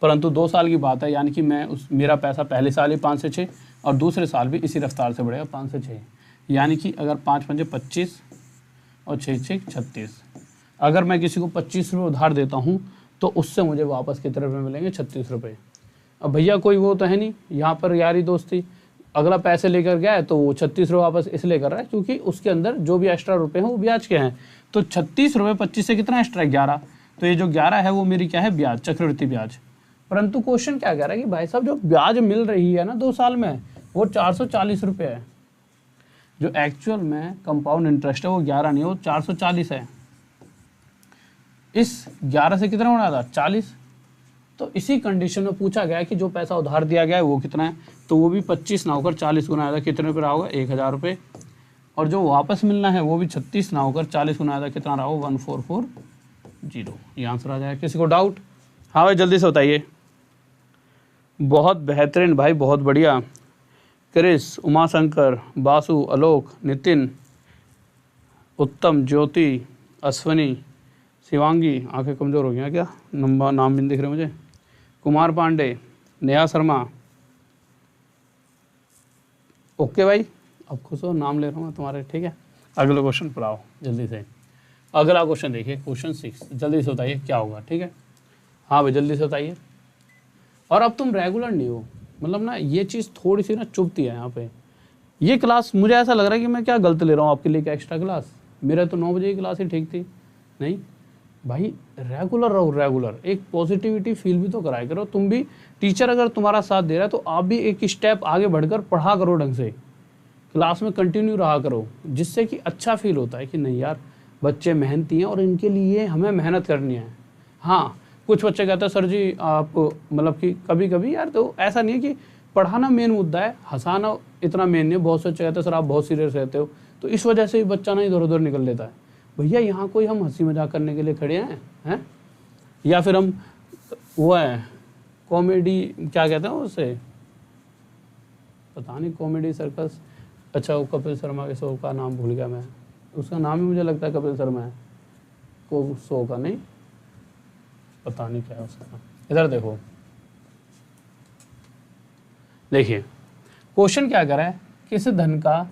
परंतु 2 साल की बात है, यानी कि मेरा पैसा पहले साल ही 5 से 6 और दूसरे साल भी इसी रफ्तार से बढ़ेगा 5 से 6, यानी कि अगर 5 पंजे 25 और 6 6 36। अगर मैं किसी को 25 रुपये उधार देता हूँ तो उससे मुझे वापस कितने रुपये मिलेंगे, 36 रुपये। अब भैया कोई वो तो है नहीं यहाँ पर यारी दोस्ती, अगला पैसे लेकर गया है तो वो 36 रुपये वापस इसलिए कर रहा है क्योंकि उसके अंदर जो भी एक्स्ट्रा रुपए हैं वो ब्याज के हैं। तो 36 रुपये 25 से कितना एक्स्ट्रा, 11। तो ये जो 11 है वो मेरी क्या है, ब्याज, चक्रवृद्धि ब्याज। परंतु क्वेश्चन क्या कह रहा है कि भाई साहब जो ब्याज मिल रही है ना 2 साल में वो 440 रुपये है। जो एक्चुअल में कंपाउंड इंटरेस्ट है वो 11 नहीं, वो 440 है। इस 11 से कितना होना था, 40। तो इसी कंडीशन में पूछा गया है कि जो पैसा उधार दिया गया है वो कितना है, तो वो भी 25 ना होकर 40 गुना आया, कितने रुपये रहा होगा, 1000 रुपये। और जो वापस मिलना है वो भी 36 ना होकर 40 गुना आया, कितना रहा होगा, 1440। ये आंसर आ जाएगा। किसी को डाउट? हाँ भाई जल्दी से बताइए। बहुत बेहतरीन भाई, बहुत बढ़िया। क्रिस, उमाशंकर, बासु, आलोक, नितिन, उत्तम, ज्योति, अश्वनी, शिवांगी, आंखें कमज़ोर हो गई हैं क्या, नाम भी नहीं दिख रहे मुझे, कुमार पांडे, नेहा शर्मा। ओके भाई, अब खुश हो, नाम ले रहा हूँ मैं तुम्हारे, ठीक है। अगला क्वेश्चन पर आओ जल्दी से। अगला क्वेश्चन देखिए, क्वेश्चन 6, जल्दी से बताइए क्या होगा, ठीक है। हाँ भाई जल्दी से बताइए। और अब तुम रेगुलर नहीं हो, मतलब ना ये चीज़ थोड़ी सी ना चुभती है यहाँ पे। ये क्लास मुझे ऐसा लग रहा है कि मैं क्या गलत ले रहा हूँ आपके लिए, क्या एक्स्ट्रा क्लास, मेरा तो 9 बजे की क्लास ही ठीक थी। नहीं भाई, रेगुलर रहो, रेगुलर। एक पॉजिटिविटी फील भी तो कराया करो। तुम भी टीचर अगर तुम्हारा साथ दे रहा है तो आप भी एक स्टेप आगे बढ़कर पढ़ा करो, ढंग से क्लास में कंटिन्यू रहा करो, जिससे कि अच्छा फील होता है कि नहीं यार बच्चे मेहनती हैं और इनके लिए हमें मेहनत करनी है। हाँ, कुछ बच्चे कहते हैं सर जी आप मतलब कि कभी कभी यार, तो ऐसा नहीं है कि पढ़ाना मेन मुद्दा है, हंसाना इतना मेन नहीं है। बहुत से बच्चे कहते हैं सर आप बहुत सीरियस रहते हो, तो इस वजह से भी बच्चा ना इधर उधर निकल लेता है। भैया यहाँ कोई हम हंसी मजाक करने के लिए खड़े हैं या फिर हम वो है कॉमेडी क्या कहते हैं उसे, पता नहीं, कॉमेडी सर्कस, अच्छा वो कपिल शर्मा के शो का नाम भूल गया मैं, उसका नाम ही मुझे लगता है कपिल शर्मा है, को शो का नहीं पता नहीं क्या है उसका। इधर देखो, देखिए क्वेश्चन क्या कर रहा है, किस धन का,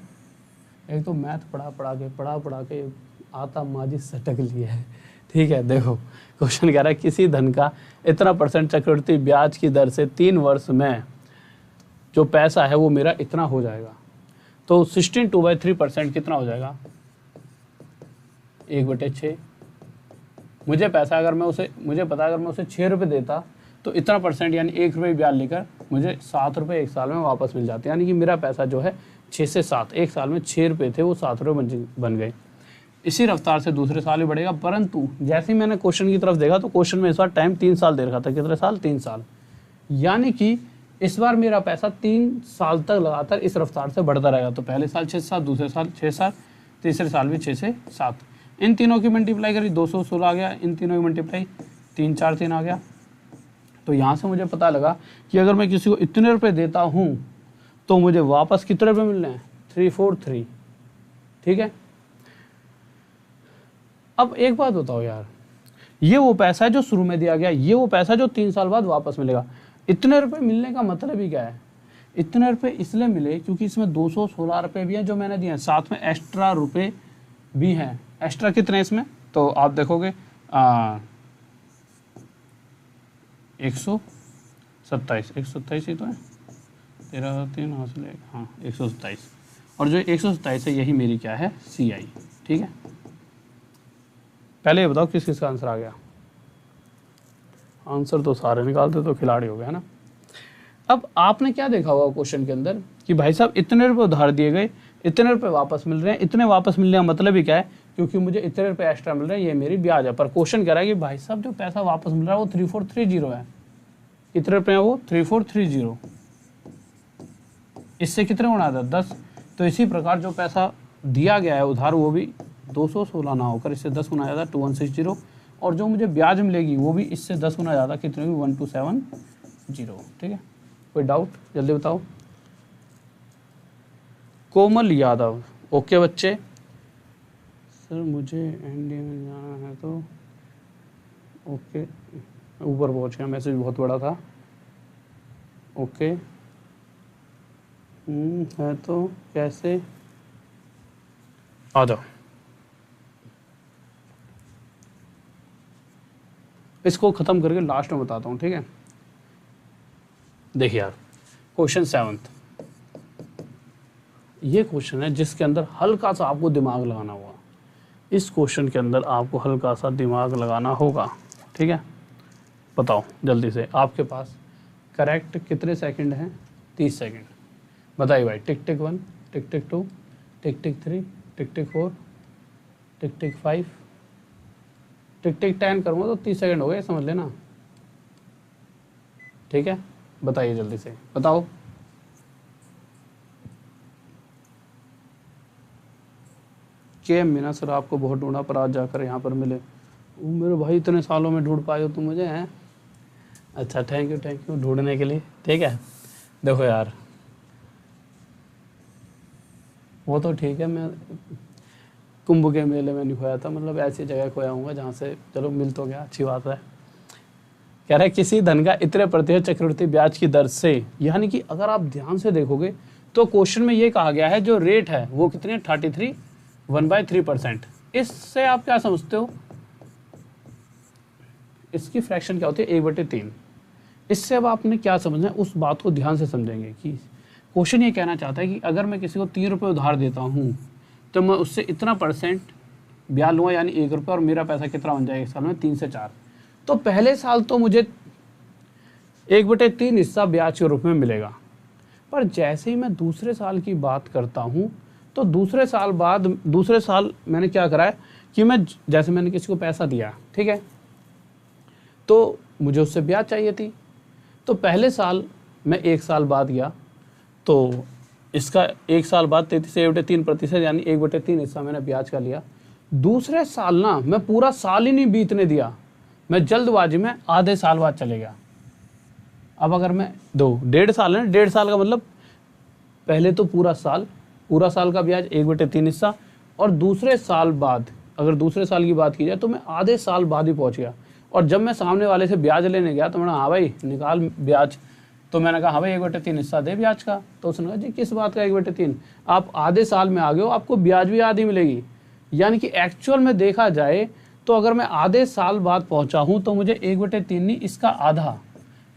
एक तो मैथ पढ़ा के आता माजी सटक लिया है, ठीक है। देखो क्वेश्चन कह रहा है किसी धन का इतना % चक्रवृद्धि ब्याज की दर से 3 वर्ष में जो पैसा है वो मेरा इतना हो जाएगा। तो 16 2/3% कितना हो जाएगा, 1/6। मुझे पैसा अगर मैं उसे, मुझे पता अगर मैं उसे 6 रुपये देता तो इतना % यानी 1 रुपये ब्याज लेकर मुझे 7 रुपये एक साल में वापस मिल जाते, यानी कि मेरा पैसा जो है 6 से 7, एक साल में 6 रुपये थे वो 7 रुपये बन गए। इसी रफ्तार से दूसरे साल भी बढ़ेगा, परंतु जैसे ही मैंने क्वेश्चन की तरफ देखा तो क्वेश्चन में इस बार टाइम 3 साल दे रखा था, कितने साल, 3 साल, यानी कि इस बार मेरा पैसा 3 साल तक लगातार इस रफ्तार से बढ़ता रहेगा। तो पहले साल 6 से 7, दूसरे साल 6 से 7, तीसरे साल भी 6 से 7, इन तीनों की मल्टीप्लाई करी 216 आ गया, इन तीनों की मल्टीप्लाई 3 4 3 आ गया। तो यहाँ से मुझे पता लगा कि अगर मैं किसी को इतने रुपए देता हूँ तो मुझे वापस कितने रुपए मिलने हैं, 343, ठीक है। अब एक बात बताओ यार, ये वो पैसा है जो शुरू में दिया गया, ये वो पैसा जो 3 साल बाद वापस मिलेगा। इतने रुपए मिलने का मतलब ही क्या है, इतने रुपए इसलिए मिले क्योंकि इसमें 216 रुपये भी हैं जो मैंने दिए हैं, साथ में एक्स्ट्रा रुपए भी हैं। एक्स्ट्रा कितने इसमें, तो आप देखोगे 127 ही तो है, 13 हासिल है, हाँ 127, और जो 127 है यही मेरी क्या है, CI, ठीक है। पहले ये बताओ किस किस का आंसर आ गया, आंसर तो सारे निकालते तो खिलाड़ी हो गए, है ना। अब आपने क्या देखा होगा क्वेश्चन के अंदर कि भाई साहब इतने रुपए उधार दिए गए, इतने रुपए वापस मिल रहे हैं, इतने वापस मिलने का मतलब ही क्या है, क्योंकि मुझे इतने रुपए एक्स्ट्रा मिल रहे हैं, ये मेरी ब्याज है। पर क्वेश्चन कह रहा है कि भाई साहब जो पैसा वापस मिल रहा है वो 3430 है, कितने रुपए है वो, 3430, इससे कितने गुणा था, 10। तो इसी प्रकार जो पैसा दिया गया है उधार वो भी 216 ना होकर इससे 10 गुना ज़्यादा 2160, और जो मुझे ब्याज मिलेगी वो भी इससे 10 गुना ज़्यादा कितने होगी, 1270, ठीक है। कोई डाउट जल्दी बताओ। कोमल यादव, ओके बच्चे, सर मुझे एनडीए में जाना है तो ओके, ऊपर पहुंच गया, मैसेज बहुत बड़ा था, ओके है तो कैसे, आ जाओ। इसको ख़त्म करके लास्ट में बताता हूँ, ठीक है। देखिए यार क्वेश्चन 7th, ये क्वेश्चन है जिसके अंदर हल्का सा आपको दिमाग लगाना होगा। इस क्वेश्चन के अंदर आपको हल्का सा दिमाग लगाना होगा, ठीक है। बताओ जल्दी से, आपके पास करेक्ट कितने सेकंड हैं, 30 सेकंड। बताइए भाई, टिक टिक 1, टिक टिक 2, टिक टिक 3, टिक टिक 4, टिक टिक 5, टिक टिक 10 करूँगा तो 30 सेकंड हो गए, समझ लेना, ठीक है। बताइए जल्दी से, बताओ। के मीना, सर आपको बहुत ढूंढा पर आज जाकर यहाँ पर मिले। मेरे भाई इतने सालों में ढूंढ पाए हो तुम मुझे, हैं। अच्छा थैंक यू ढूंढने के लिए, ठीक है। देखो यार वो तो ठीक है, मैं कुंभ के मेले में नहीं खोया था, मतलब ऐसी जगह खोया हूँ जहाँ से चलो मिल तो गया, अच्छी बात है। कह रहा है किसी धन का इतने % चक्रवृद्धि ब्याज की दर से, यानी कि अगर आप ध्यान से देखोगे तो क्वेश्चन में ये कहा गया है जो रेट है वो कितने, 33 1/3%। इससे आप क्या समझते हो, इसकी फ्रैक्शन क्या होती है, 1/3। इससे अब आपने क्या समझना है, उस बात को ध्यान से समझेंगे कि क्वेश्चन ये कहना चाहता है कि अगर मैं किसी को 3 रुपये उधार देता हूँ तो मैं उससे इतना % ब्याज लूँगा, यानी 1 रुपये, और मेरा पैसा कितना बन जाएगा एक साल में, 3 से 4। तो पहले साल तो मुझे 1/3 हिस्सा ब्याज के रूप में मिलेगा, पर जैसे ही मैं दूसरे साल की बात करता हूँ तो दूसरे साल मैंने क्या करा है कि मैं, जैसे मैंने किसी को पैसा दिया, ठीक है, तो मुझे उससे ब्याज चाहिए थी, तो पहले साल मैं 1 साल बाद गया तो इसका 1 साल बाद 33 से 1/3%, यानी 1/3 हिस्सा मैंने ब्याज का लिया। दूसरे साल ना मैं पूरा साल ही नहीं बीतने दिया, मैं जल्दबाजी में आधे साल बाद चले गया। अब अगर मैं 1.5 साल है, 1.5 साल का मतलब पहले तो पूरा साल का ब्याज 1/3 हिस्सा, और दूसरे साल बाद, अगर दूसरे साल की बात की जाए तो मैं आधे साल बाद ही पहुंच गया। और जब मैं सामने वाले से ब्याज लेने गया तो मैंने हाँ भाई निकाल ब्याज, तो मैंने कहा हाँ भाई 1/3 हिस्सा दे ब्याज का। तो उसने कहा जी किस बात का 1/3, आप आधे साल में आ गए हो, आपको ब्याज भी आधी मिलेगी। यानी कि एक्चुअल में देखा जाए तो अगर मैं आधे साल बाद पहुंचा हूं तो मुझे 1/3 नहीं, इसका आधा,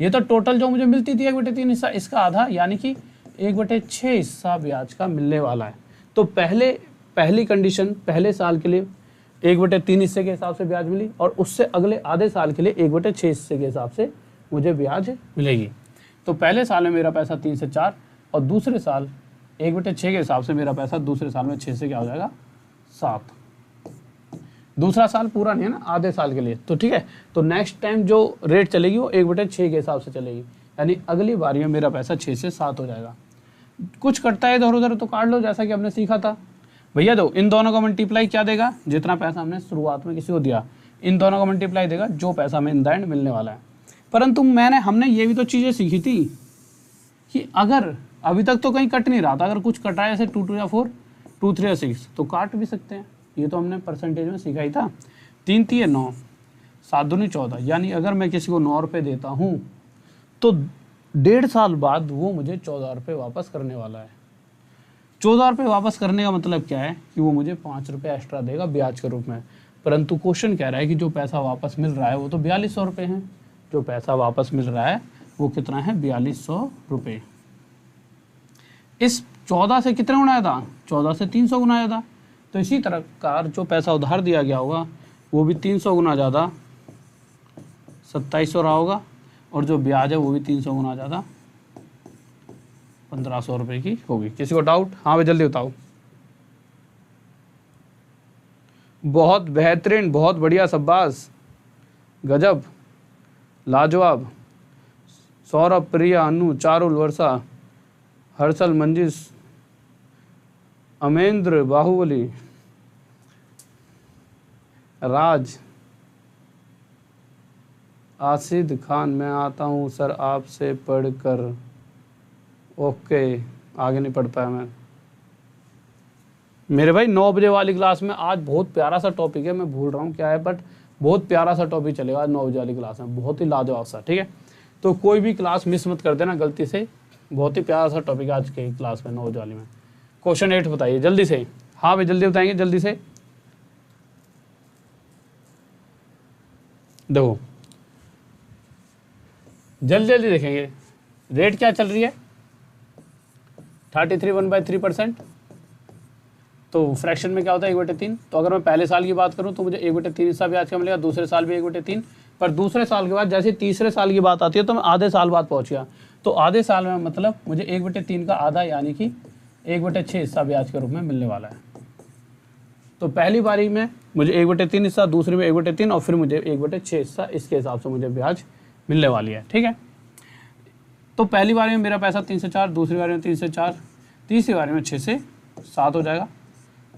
ये तो टोटल जो मुझे मिलती थी 1/3 हिस्सा, इसका आधा, यानी कि 1/6 हिस्सा ब्याज का मिलने वाला है। तो पहली कंडीशन पहले साल के लिए 1/3 हिस्से के हिसाब से ब्याज मिली, और उससे अगले आधे साल के लिए 1/6 हिस्से के हिसाब से मुझे ब्याज मिलेगी। तो पहले साल में मेरा पैसा 3 से 4, और दूसरे साल 1/6 के हिसाब से मेरा पैसा दूसरे साल में 6 से क्या हो जाएगा 7। दूसरा साल पूरा नहीं है ना, आधे साल के लिए। तो ठीक है, तो नेक्स्ट टाइम जो रेट चलेगी वो 1/6 के हिसाब से चलेगी, यानी अगली बारी में मेरा पैसा 6 से 7 हो जाएगा। कुछ कटता है इधर उधर तो काट लो, जैसा कि हमने सीखा था भैया। दो इन दोनों का मल्टीप्लाई क्या देगा, जितना पैसा हमने शुरुआत में किसी को दिया, इन दोनों का मल्टीप्लाई देगा जो पैसा हमें इन द एंड मिलने वाला है। परंतु हमने ये भी तो चीज़ें सीखी थी कि अगर अभी तक तो कहीं कट नहीं रहा था, अगर कुछ कटा है जैसे 2 2 या 4, 2 3 या 6 तो काट भी सकते हैं। ये तो हमने परसेंटेज में सीखा ही था। 3 3 9, 7 दूनी 14, यानी अगर मैं किसी को 9 रुपये देता हूँ तो 1.5 साल बाद वो मुझे 14 रुपये वापस करने वाला है। 14 रुपये वापस करने का मतलब क्या है कि वो मुझे 5 रुपये एक्स्ट्रा देगा ब्याज के रूप में। परंतु क्वेश्चन कह रहा है कि जो पैसा वापस मिल रहा है वो तो 4200 रुपये है। जो पैसा वापस मिल रहा है वो कितना है, 4200 रुपये। इस 14 से कितना गुनाया था, 14 से 300 गुनाया था। तो इसी तरह का जो पैसा उधार दिया गया होगा वो भी 300 गुना ज़्यादा 2700 रहा होगा, और जो ब्याज है वो भी 300 गुना ज़्यादा 1500 रुपये की होगी। किसी को डाउट? हाँ भाई जल्दी बताओ। बहुत बेहतरीन, बहुत बढ़िया, शाबाश, गजब, लाजवाब। सौरभ, प्रिया, अनु, चारुल, वर्षा, हर्षल, मंजिश, अमेंद्र, बाहुबली, राज, आसिद खान, मैं आता हूँ सर आपसे पढ़कर। ओके, आगे नहीं पढ़ पाया मैं। मेरे भाई 9 बजे वाली क्लास में आज बहुत प्यारा सा टॉपिक है, मैं भूल रहा हूँ क्या है, बट बहुत प्यारा सा टॉपिक चलेगा आज 9 बजे वाली क्लास में, बहुत ही लाजवाब सा। ठीक है, तो कोई भी क्लास मिस मत कर देना गलती से, बहुत ही प्यारा सा टॉपिक आज के क्लास में 9 बजे वाली में। क्वेश्चन 8 बताइए जल्दी से। हाँ भाई जल्दी बताएंगे, जल्दी से। देखो जल्दी जल्दी देखेंगे, रेट क्या चल रही है, 33 1/3%। तो फ्रैक्शन में क्या होता है 1/3। तो अगर मैं पहले साल की बात करूं तो मुझे 1/3 हिस्सा ब्याज का मिलेगा, दूसरे साल भी 1/3, पर दूसरे साल के बाद जैसे तीसरे साल की बात आती है तो मैं आधे साल बाद पहुंच गया। तो आधे साल में मतलब मुझे 1/3 का आधा यानी कि 1/6 हिस्सा ब्याज के रूप में मिलने वाला है। तो पहली बारी में मुझे 1/3 हिस्सा, दूसरी में 1/3, और फिर मुझे 1/6 हिस्सा, इसके हिसाब से मुझे ब्याज मिलने वाली है। ठीक है, तो पहली बारी में मेरा पैसा 3 से 4, दूसरी बारी में 3 से 4, तीसरी बारी में 6 से 7 हो जाएगा।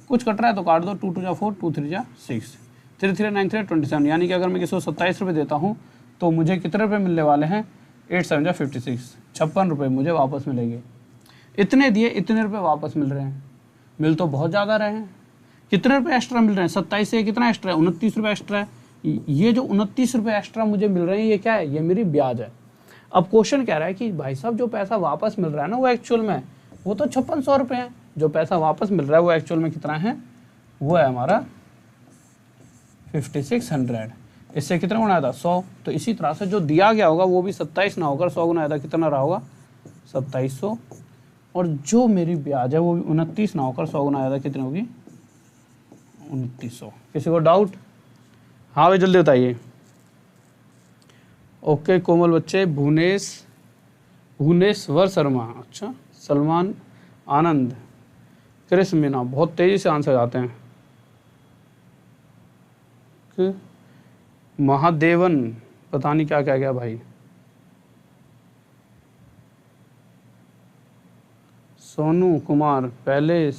कुछ कट रहा है तो काट दो, 2 2 जा 4, 2 3 जा 6, 3 3 9 3 27, यानी कि अगर मैं किसी को 27 रुपये देता हूँ तो मुझे कितने रुपये मिलने वाले हैं, 8 7 जा 56, 56 रुपये मुझे वापस मिलेंगे। इतने दिए इतने रुपये वापस मिल रहे हैं, मिल तो बहुत ज़्यादा रहे हैं। कितने रुपये एक्स्ट्रा मिल रहे हैं, 27 से कितना एक्स्ट्रा है, 29 रुपये एक्स्ट्रा है। ये जो 29 रुपये एक्स्ट्रा मुझे मिल रहे हैं ये क्या है, ये मेरी ब्याज है। अब क्वेश्चन कह रहा है कि भाई साहब जो पैसा वापस मिल रहा है ना वो एक्चुअल में वो तो 5600 रुपये है, जो पैसा वापस मिल रहा है वो एक्चुअल में कितना है, वो है हमारा 5600। इससे कितना गुना था, 100। तो इसी तरह से जो दिया गया होगा वो भी 27 ना होकर 100 गुना था, कितना रहा होगा 2700, और जो मेरी ब्याज है वो भी 29 ना होकर 100 गुना था, कितनी होगी 2900। किसी को डाउट? हाँ भाई जल्दी बताइए। ओके कोमल बच्चे, भुवनेश्वर शर्मा, अच्छा, सलमान, आनंद, कृष्ण मीना, बहुत तेजी से आंसर आते हैं। महादेवन, पता नहीं क्या क्या गया भाई। सोनू कुमार, पहले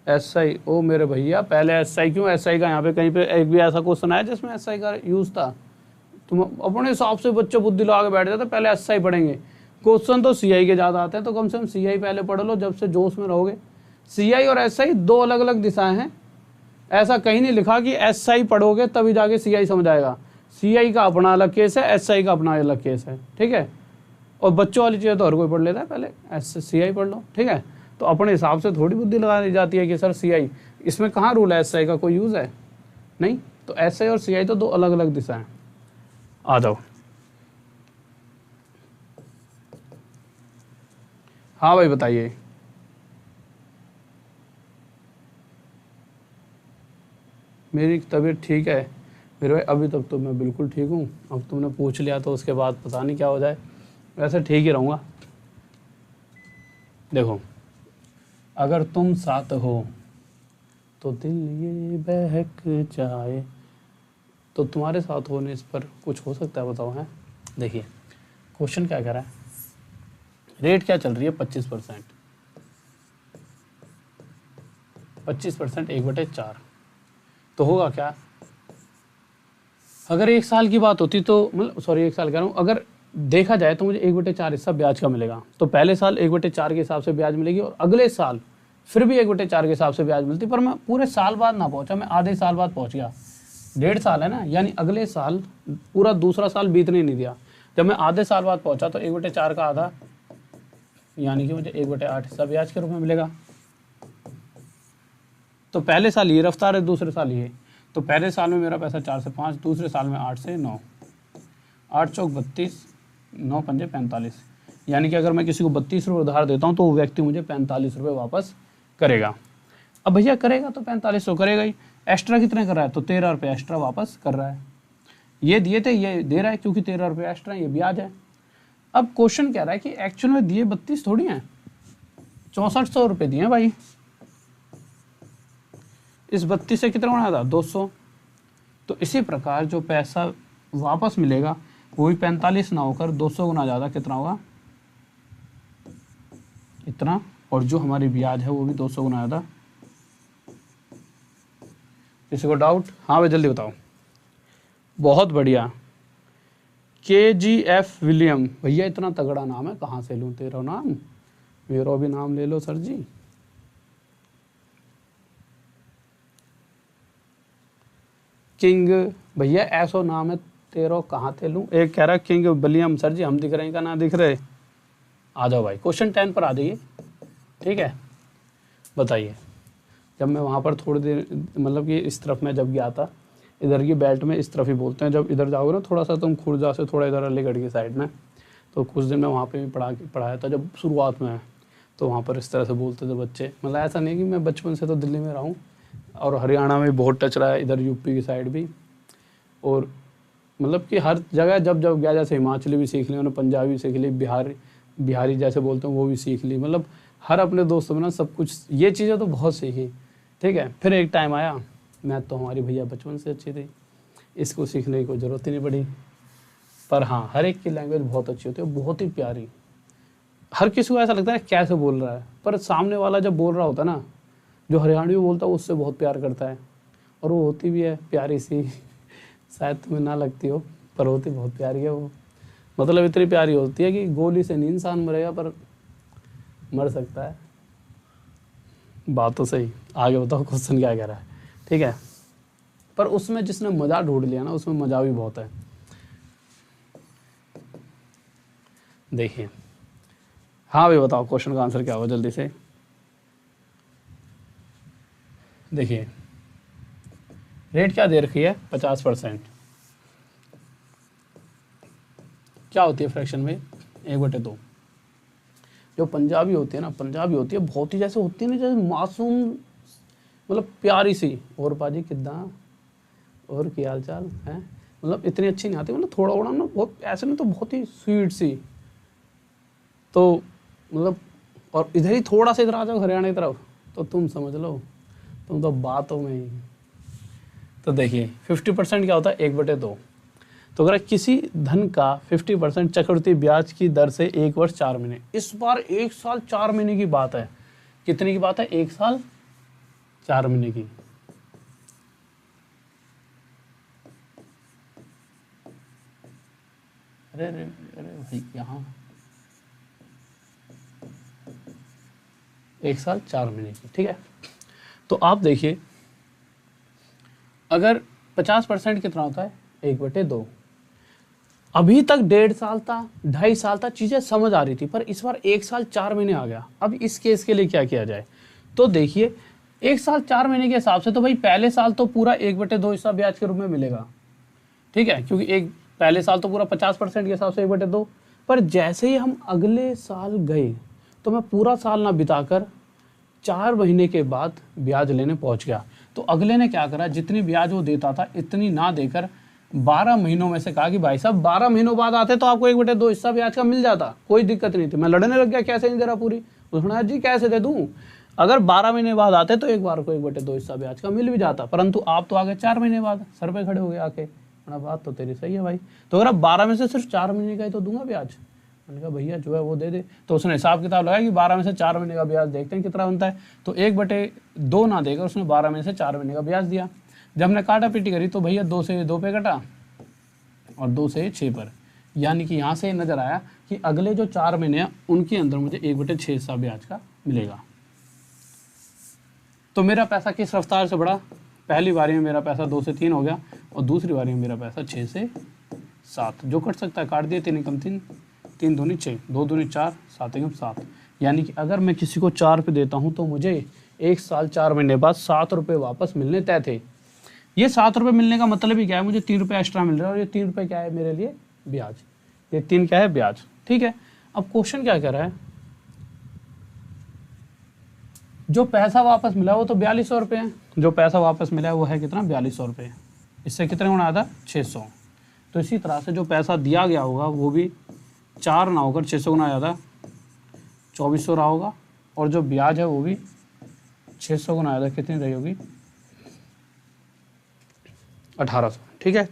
SI, ओ मेरे भैया पहले SI क्यों, SI का यहाँ पे कहीं पे एक भी ऐसा क्वेश्चन आया जिसमें SI का यूज़ था? तुम अपने हिसाब से बच्चे बुद्धि लगा के बैठ जाते, पहले SI पढ़ेंगे। क्वेश्चन तो CI के ज़्यादा आते हैं, तो कम से कम CI पहले पढ़ लो जब से जोश में रहोगे। CI और SI दो अलग अलग दिशाएं हैं, ऐसा कहीं नहीं लिखा कि SI पढ़ोगे तभी जाके CI समझ आएगा। CI का अपना अलग केस है, SI का अपना अलग केस है, ठीक है। और बच्चों वाली चीज़ें तो हर कोई पढ़ लेता है, पहले CI पढ़ लो, ठीक है। तो अपने हिसाब से थोड़ी बुद्धि लगाई जाती है कि सर CI, इसमें कहाँ रूल है, SI का कोई यूज़ है नहीं। तो SI और CI तो दो अलग अलग दिशा हैं। आ जाओ, हाँ भाई बताइए। मेरी तबीयत ठीक है मेरे भाई, अभी तक तो मैं बिल्कुल ठीक हूँ। अब तुमने पूछ लिया तो उसके बाद पता नहीं क्या हो जाए, वैसे ठीक ही रहूँगा। देखो, अगर तुम साथ हो तो दिल ये बहक जाए, तो तुम्हारे साथ होने इस पर कुछ हो सकता है, बताओ। है देखिए क्वेश्चन क्या कह रहा है, रेट क्या चल रही है 25%, 25% 1/4, तो होगा क्या? अगर 1 साल की बात होती तो मतलब सॉरी 1 साल कह रहा हूँ, अगर देखा जाए तो मुझे 1/4 हिस्सा ब्याज का मिलेगा। तो पहले साल 1/4 के हिसाब से ब्याज मिलेगी, और अगले साल फिर भी 1/4 के हिसाब से ब्याज मिलती, पर मैं पूरे साल बाद ना पहुंचा, मैं आधे साल बाद पहुंच गया। 1.5 साल है ना, यानी अगले साल पूरा दूसरा साल बीतने नहीं दिया। जब मैं आधे साल बाद पहुंचा तो 1/4 का आधा, यानी कि मुझे 1/8 हिस्सा ब्याज के रूप में मिलेगा। तो पहले साल ये रफ्तार है, दूसरे साल ये। तो पहले साल में मेरा पैसा 4 से 5, दूसरे साल में 8 से 9, 8 चौक 32, 9 पंजे 45, यानी कि अगर मैं किसी को 32 रुपये उधार देता हूँ तो वो व्यक्ति मुझे 45 रुपये वापस करेगा। अब भैया करेगा तो 45 तो करेगा ही, एक्स्ट्रा कितने कर रहा है? तो 13 रुपये एक्स्ट्रा वापस कर रहा है। ये दिए थे, ये दे रहा है क्योंकि 13 रुपये एक्स्ट्रा, ये ब्याज है। अब क्वेश्चन कह रहा है कि एक्चुअल में दिए 32 थोड़ी हैं, 6400 रुपये दिए भाई। इस 32 से कितना गुना था? 200। तो इसी प्रकार जो पैसा वापस मिलेगा वो भी 45 ना होकर 200 गुना ज़्यादा कितना होगा? इतना। और जो हमारी ब्याज है वो भी 200 गुना ज़्यादा। किसी को डाउट? हाँ भाई जल्दी बताओ। बहुत बढ़िया। KGF विलियम, भैया इतना तगड़ा नाम है, कहाँ से लूँ तेरा नाम? मेरा भी नाम ले लो सर जी। किंग, भैया ऐसा नाम है तेरा, कहाँ से लूँ? एक कह रहा है किंग विलियम, सर जी हम दिख रहे हैं, का ना दिख रहे? आ जाओ भाई, क्वेश्चन 10 पर आ जाइए, ठीक है। बताइए, जब मैं वहाँ पर थोड़ी देर मतलब कि इस तरफ मैं जब गया था, इधर की बेल्ट में इस तरफ ही बोलते हैं, जब इधर जाओगे ना थोड़ा सा तुम खुर्जा से थोड़ा इधर अलीगढ़ की साइड में, तो कुछ दिन मैं वहाँ पे भी पढ़ाया था जब शुरुआत में, तो वहाँ पर इस तरह से बोलते थे बच्चे। मतलब ऐसा नहीं कि मैं बचपन से तो दिल्ली में रहा हूँ, और हरियाणा में बहुत टच रहा है, इधर यूपी की साइड भी, और मतलब कि हर जगह जब जब गया, जैसे हिमाचली भी सीख ली मैंने, पंजाबी सीख ली, बिहारी जैसे बोलते हैं वो भी सीख ली, मतलब हर अपने दोस्तों में ना सब कुछ ये चीज़ें तो बहुत सीखी, ठीक है। फिर एक टाइम आया, मैथ तो हमारी भैया बचपन से अच्छी थी, इसको सीखने की कोई ज़रूरत ही नहीं पड़ी। पर हाँ, हर एक की लैंग्वेज बहुत अच्छी होती है, बहुत ही प्यारी। हर किसी को ऐसा लगता है कैसे बोल रहा है, पर सामने वाला जब बोल रहा होता है ना, जो हरियाणवी बोलता है उससे बहुत प्यार करता है, और वो होती भी है प्यारी सी शायद तुम्हें ना लगती हो, पर होती बहुत प्यारी है वो। मतलब इतनी प्यारी होती है कि गोली से नहीं इंसान मरेगा, पर मर सकता है। बात तो सही। आगे बताओ क्वेश्चन क्या कह रहा है, ठीक है। पर उसमें जिसने मज़ा ढूंढ लिया ना, उसमें मज़ा भी बहुत है। देखिए, हाँ भाई बताओ क्वेश्चन का आंसर क्या होगा जल्दी से। देखिए, रेट क्या दे रखी है? 50%। क्या होती है फ्रैक्शन में? 1/2। जो पंजाबी होती है ना, पंजाबी होती है बहुत ही जैसे होती है ना, जैसे मासूम, मतलब प्यारी सी। और पाजी किद्दा, और क्या हाल चाल है, मतलब इतनी अच्छी नहीं आती, मतलब थोड़ा थोड़ा ना, बहुत ऐसे में तो बहुत ही स्वीट सी। तो मतलब, और इधर ही थोड़ा सा इधर आ जाओ हरियाणा की तरफ, तो तुम समझ लो, तुम तो बातों में ही। तो देखिए 50% क्या होता है? 1/2। तो अगर किसी धन का 50% चक्रवृद्धि ब्याज की दर से 1 वर्ष 4 महीने, इस बार 1 साल 4 महीने की बात है। कितने की बात है? 1 साल 4 महीने की। अरे अरे अरे भाई, यहाँ 1 साल 4 महीने की, ठीक है। तो आप देखिए, अगर 50% कितना होता है, 1/2। अभी तक 1.5 साल था, 2.5 साल था, चीज़ें समझ आ रही थी, पर इस बार 1 साल 4 महीने आ गया। अब इस केस के लिए क्या किया जाए? तो देखिए, 1 साल 4 महीने के हिसाब से तो भाई पहले साल तो पूरा 1/2 हिस्सा ब्याज के रूप में मिलेगा, ठीक है, क्योंकि पहले साल तो पूरा 50% के हिसाब से 1/2। पर जैसे ही हम अगले साल गए तो मैं पूरा साल ना बिताकर 4 महीने के बाद ब्याज लेने पहुंच गया। तो अगले ने क्या करा, जितनी ब्याज वो देता था इतनी ना देकर 12 महीनों में से कहा कि भाई साहब 12 महीनों बाद आते तो आपको 1/2 हिस्सा ब्याज का मिल जाता, कोई दिक्कत नहीं थी। मैं लड़ने लग गया, कैसे नहीं दे रहा पूरी। उसने जी कैसे दे दूं, अगर 12 महीने बाद आते तो एक बार को 1/2 हिस्सा ब्याज का मिल भी जाता, परंतु आप तो आ गए 4 महीने बाद, सर पे खड़े हो गए आके। बात तो तेरी सही है भाई, तो अगर आप 12 में से सिर्फ 4 महीने का ही तो दूंगा ब्याज। मैंने कहा भैया जो है वो दे दे। तो उसने हिसाब किताब लगाया कि 12 में से 4 महीने का ब्याज देखते हैं कितना बनता है। तो 1/2 ना देकर उसने 12 में से 4 महीने का ब्याज दिया। जब हमने काटा पीटी करी तो भैया 2 से 2 पे कटा और 2 से 6 पर, यानी कि यहाँ से नजर आया कि अगले जो 4 महीने हैं उनके अंदर मुझे 1/6 हिस्सा ब्याज का मिलेगा। तो मेरा पैसा किस रफ्तार से बढ़ा? पहली बारी में मेरा पैसा 2 से 3 हो गया और दूसरी बारी में मेरा पैसा 6 से 7। जो कट सकता है काट दिया, 3 एकम 3, 3 दूनी 6, 2 दूनी 4, 7 एकम 7। यानी कि अगर मैं किसी को 4 पे देता हूँ तो मुझे 1 साल 4 महीने बाद 7 रुपये वापस मिलने तय थे। ये 7 रुपये मिलने का मतलब ही क्या है, मुझे 3 रुपये एक्स्ट्रा मिल रहा है और ये 3 रुपये क्या है मेरे लिए? ब्याज। ये 3 क्या है? ब्याज, ठीक है। अब क्वेश्चन क्या कह रहा है, जो पैसा वापस मिला वो तो 4200 रुपये है। जो पैसा वापस मिला है वो है कितना? 4200 रुपये। इससे कितने गुना आता? 600। तो इसी तरह से जो पैसा दिया गया होगा वो भी 4 ना होकर 600 गुना ज़्यादा 2400 रहा होगा, और जो ब्याज है वो भी 600 गुना ज़्यादा कितनी रही होगी? 1800, ठीक है।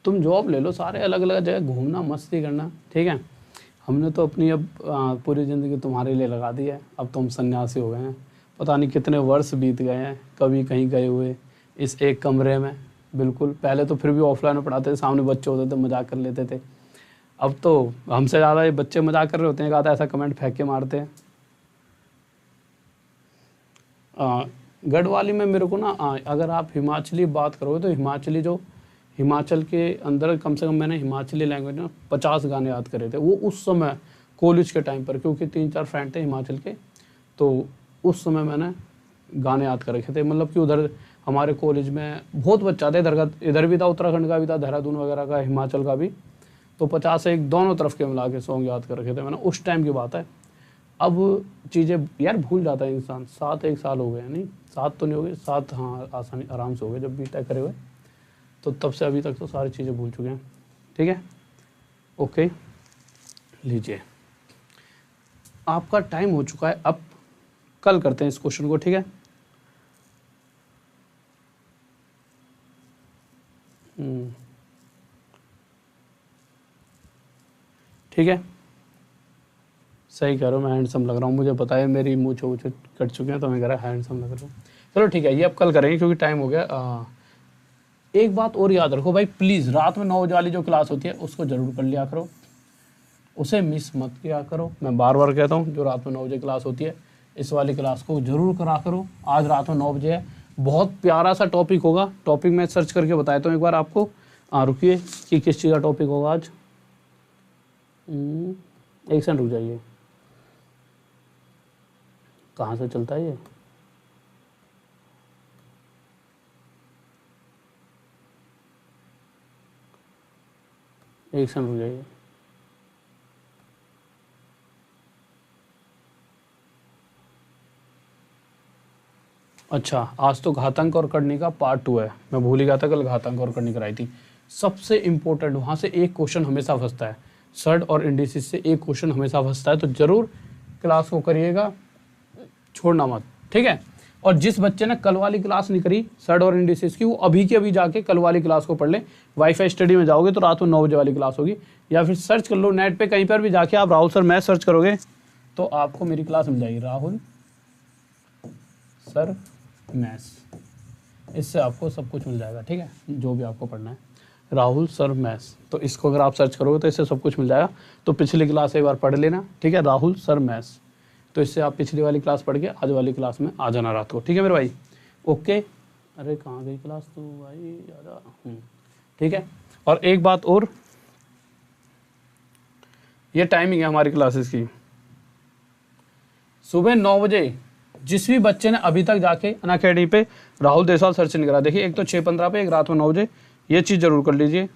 तुम जॉब ले लो, सारे अलग अलग जगह घूमना, मस्ती करना, ठीक है। हमने तो अपनी अब पूरी ज़िंदगी तुम्हारे लिए लगा दी है। अब तो हम सन्यासी हो गए हैं, पता नहीं कितने वर्ष बीत गए हैं कभी कहीं गए हुए इस एक कमरे में। बिल्कुल, पहले तो फिर भी ऑफलाइन में पढ़ाते थे, सामने बच्चे होते थे, मजाक कर लेते थे। अब तो हमसे ज़्यादा ये बच्चे मजाक कर रहे होते हैं, कहा था ऐसा कमेंट फेंक के मारते हैं। गढ़वाली में मेरे को ना, अगर आप हिमाचली बात करोगे तो हिमाचली जो हिमाचल के अंदर कम से कम मैंने हिमाचली लैंग्वेज में 50 गाने याद करे थे। वो उस समय कॉलेज के टाइम पर, क्योंकि 3-4 फ्रेंड थे हिमाचल के, तो उस समय मैंने गाने याद कर रखे थे। मतलब कि उधर हमारे कॉलेज में बहुत बच्चा था, इधर भी था, उत्तराखंड का भी था, देहरादून वगैरह का, हिमाचल का भी। तो 50 से एक दोनों तरफ के मिला के सॉन्ग याद कर रखे थे मैंने, उस टाइम की बात है। अब चीज़ें यार भूल जाता है इंसान। 7 एक साल हो गए, नहीं 7 तो नहीं हो गए, 7 हाँ आसानी आराम से हो गए जब बीटेक करे हुए। तो तब से अभी तक तो सारी चीज़ें भूल चुके हैं, ठीक है। ओके, लीजिए आपका टाइम हो चुका है, अब कल करते हैं इस क्वेश्चन को, ठीक है। ठीक है, सही कह रहा हूँ, मैं हैंडसम लग रहा हूँ, मुझे पता है मेरी मूछे वूछे कट चुके हैं तो मैं कह रहा हैंडसम लग रहा हूँ। चलो ठीक है, ये अब कल करेंगे क्योंकि टाइम हो गया। एक बात और याद रखो भाई, प्लीज़ रात में 9 बजे वाली जो क्लास होती है उसको ज़रूर कर लिया करो, उसे मिस मत किया करो। मैं बार बार कहता हूँ, जो रात में 9 बजे क्लास होती है इस वाली क्लास को ज़रूर करा करो। आज रात में 9 बजे है, बहुत प्यारा सा टॉपिक होगा। टॉपिक मैं सर्च करके बताता हूँ एक बार आपको। रुकिए कि किस चीज़ का टॉपिक होगा आज। एक सेकंड रुक जाइए, कहाँ से चलता है ये? एक सेकंड रुक जाइए। अच्छा, आज तो घातांक और करनी का पार्ट 2 है। मैं भूल ही गया था, कल घातांक और करनी कराई थी। सबसे इम्पोर्टेंट, वहाँ से एक क्वेश्चन हमेशा फंसता है, सर्ड और इंडिसेस से एक क्वेश्चन हमेशा फंसता है। तो ज़रूर क्लास को करिएगा, छोड़ना मत, ठीक है। और जिस बच्चे ने कल वाली क्लास नहीं करी सर्ड और इंडिसेस की, वो अभी के अभी जाके कल वाली क्लास को पढ़ ले। वाईफाई स्टडी में जाओगे तो रात में 9 बजे वाली क्लास होगी, या फिर सर्च कर लो नेट पे, कहीं पर भी जाके आप राहुल सर मैथ सर्च करोगे तो आपको मेरी क्लास मिल जाएगी, राहुल सर मैथ्स। इससे आपको सब कुछ मिल जाएगा, ठीक है, जो भी आपको पढ़ना है, राहुल सर मैथ्स। तो इसको अगर आप सर्च करोगे तो इससे सब कुछ मिल जाएगा। तो पिछली क्लास एक बार पढ़ लेना, ठीक है, राहुल सर मैथ्स। तो इससे आप पिछली वाली क्लास पढ़ के आज वाली क्लास में आ जाना रात को, ठीक है मेरे भाई। ओके, अरे कहाँ गई क्लास तो भाई, ज़्यादा, ठीक है। और एक बात और, ये टाइमिंग है हमारी क्लासेस की, सुबह 9 बजे जिस भी बच्चे ने अभी तक जाके अनअकैडमी पे राहुल देसवाल सर्च नहीं करा, देखिए एक तो 6:15 पे, एक रात में 9 बजे, ये चीज़ जरूर कर लीजिए।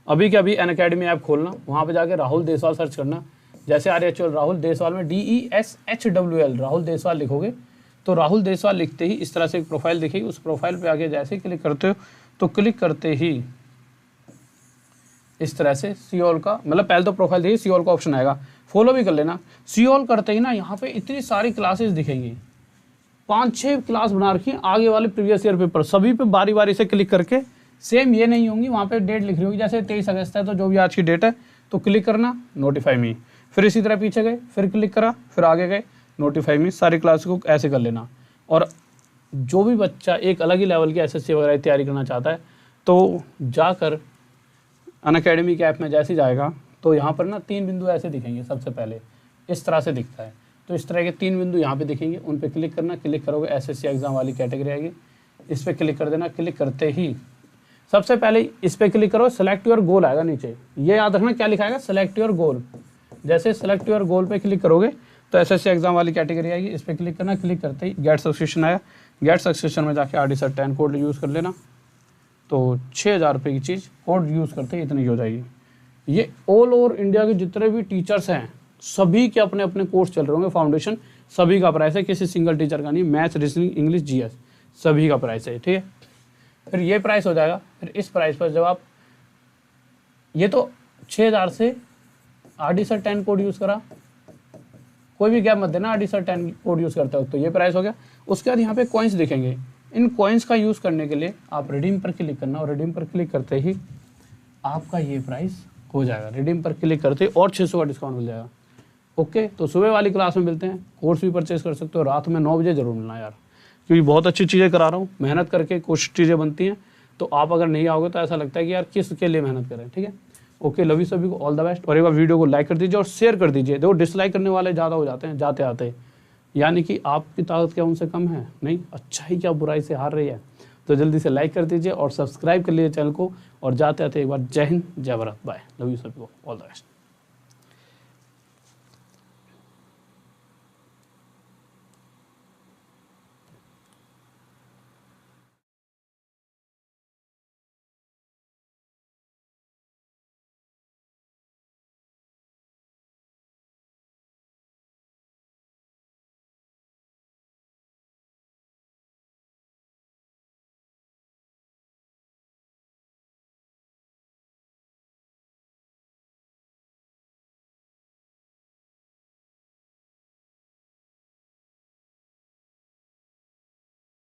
अभी के अभी अनअकैडमी ऐप खोलना, वहाँ पे जाके राहुल देसवाल सर्च करना, जैसे RHL राहुल देसवाल में DESHWL राहुल देसवाल लिखोगे तो राहुल देसवाल लिखते ही इस तरह से एक प्रोफाइल दिखेगी। उस प्रोफाइल पे आगे जैसे ही क्लिक करते हो तो क्लिक करते ही इस तरह से सी ऑल का, मतलब पहले तो प्रोफाइल देखिए, सी ऑल का ऑप्शन आएगा, फॉलो भी कर लेना। सी ऑल करते ही ना यहाँ पे इतनी सारी क्लासेस दिखेंगी, 5-6 क्लास बना रखी है आगे वाले प्रीवियस ईयर पेपर, सभी पे बारी बारी से क्लिक करके, सेम ये नहीं होंगी, वहाँ पे डेट लिख रही होगी, जैसे 23 अगस्त है तो जो भी आज की डेट है तो क्लिक करना, नोटिफाई मी, फिर इसी तरह पीछे गए, फिर क्लिक करा, फिर आगे गए, नोटिफाई मी, सारी क्लास को ऐसे कर लेना। और जो भी बच्चा एक अलग ही लेवल की SSC वगैरह की तैयारी करना चाहता है तो जाकर अनअकैडमी के ऐप में जैसे जाएगा तो यहाँ पर ना 3 बिंदु ऐसे दिखेंगे, सबसे पहले इस तरह से दिखता है, तो इस तरह के 3 बिंदु यहाँ पे दिखेंगे, उन पे क्लिक करना, क्लिक करोगे SSC एग्जाम वाली कैटेगरी आएगी, इस पर क्लिक कर देना। क्लिक करते ही सबसे पहले इस पर क्लिक करो, सेलेक्ट योर गोल आएगा नीचे, ये याद रखना क्या लिखा है, सेलेक्ट योर गोल। जैसे सेलेक्ट योर गोल पे क्लिक करोगे तो SSC एग्जाम वाली कैटेगरी आएगी, इस पर क्लिक करना। क्लिक करते ही गेट सब्सक्रिप्शन आया, गेट सब्सक्रिप्शन में जाके RD10 कोड यूज़ कर लेना, तो 6,000 रुपये की चीज़ कोड यूज़ करते ही इतनी हो जाएगी। ये ऑल ओवर इंडिया के जितने भी टीचर्स हैं सभी के अपने अपने कोर्स चल रहे होंगे, फाउंडेशन सभी का प्राइस है, किसी सिंगल टीचर का नहीं, मैथ्स, रीजनिंग, इंग्लिश, GS सभी का प्राइस है, ठीक है। फिर ये प्राइस हो जाएगा, फिर इस प्राइस पर जब आप, ये तो 6,000 से RD10 कोड यूज़ करा, कोई भी गैप मत देना, RD10 कोड यूज़ करते हो तो ये प्राइस हो गया। उसके बाद यहाँ पे कॉइन्स दिखेंगे, इन कॉइन्स का यूज़ करने के लिए आप रिडीम पर क्लिक करना, और रिडीम पर क्लिक करते ही आपका ये प्राइस हो जाएगा। रिडीम पर क्लिक करते ही और 600 का डिस्काउंट मिल जाएगा। ओके, तो सुबह वाली क्लास में मिलते हैं, कोर्स भी परचेज कर सकते हो, रात में 9 बजे जरूर मिलना यार, क्योंकि बहुत अच्छी चीज़ें करा रहा हूँ, मेहनत करके कुछ चीज़ें बनती हैं, तो आप अगर नहीं आओगे तो ऐसा लगता है कि यार किसके लिए मेहनत करें, ठीक है। ओके, लव यू सभी को, ऑल द बेस्ट। और एक बार वीडियो को लाइक कर दीजिए और शेयर कर दीजिए। देखो डिसलाइक करने वाले ज़्यादा हो जाते हैं जाते आते, यानी कि आपकी ताकत क्या उनसे कम है, नहीं, अच्छाई क्या बुराई से हार रही है। तो जल्दी से लाइक कर दीजिए और सब्सक्राइब कर लीजिए चैनल को, और जाते आते एक बार जय हिंद, जय भारत, बाय, लव यू सभी को, ऑल द बेस्ट।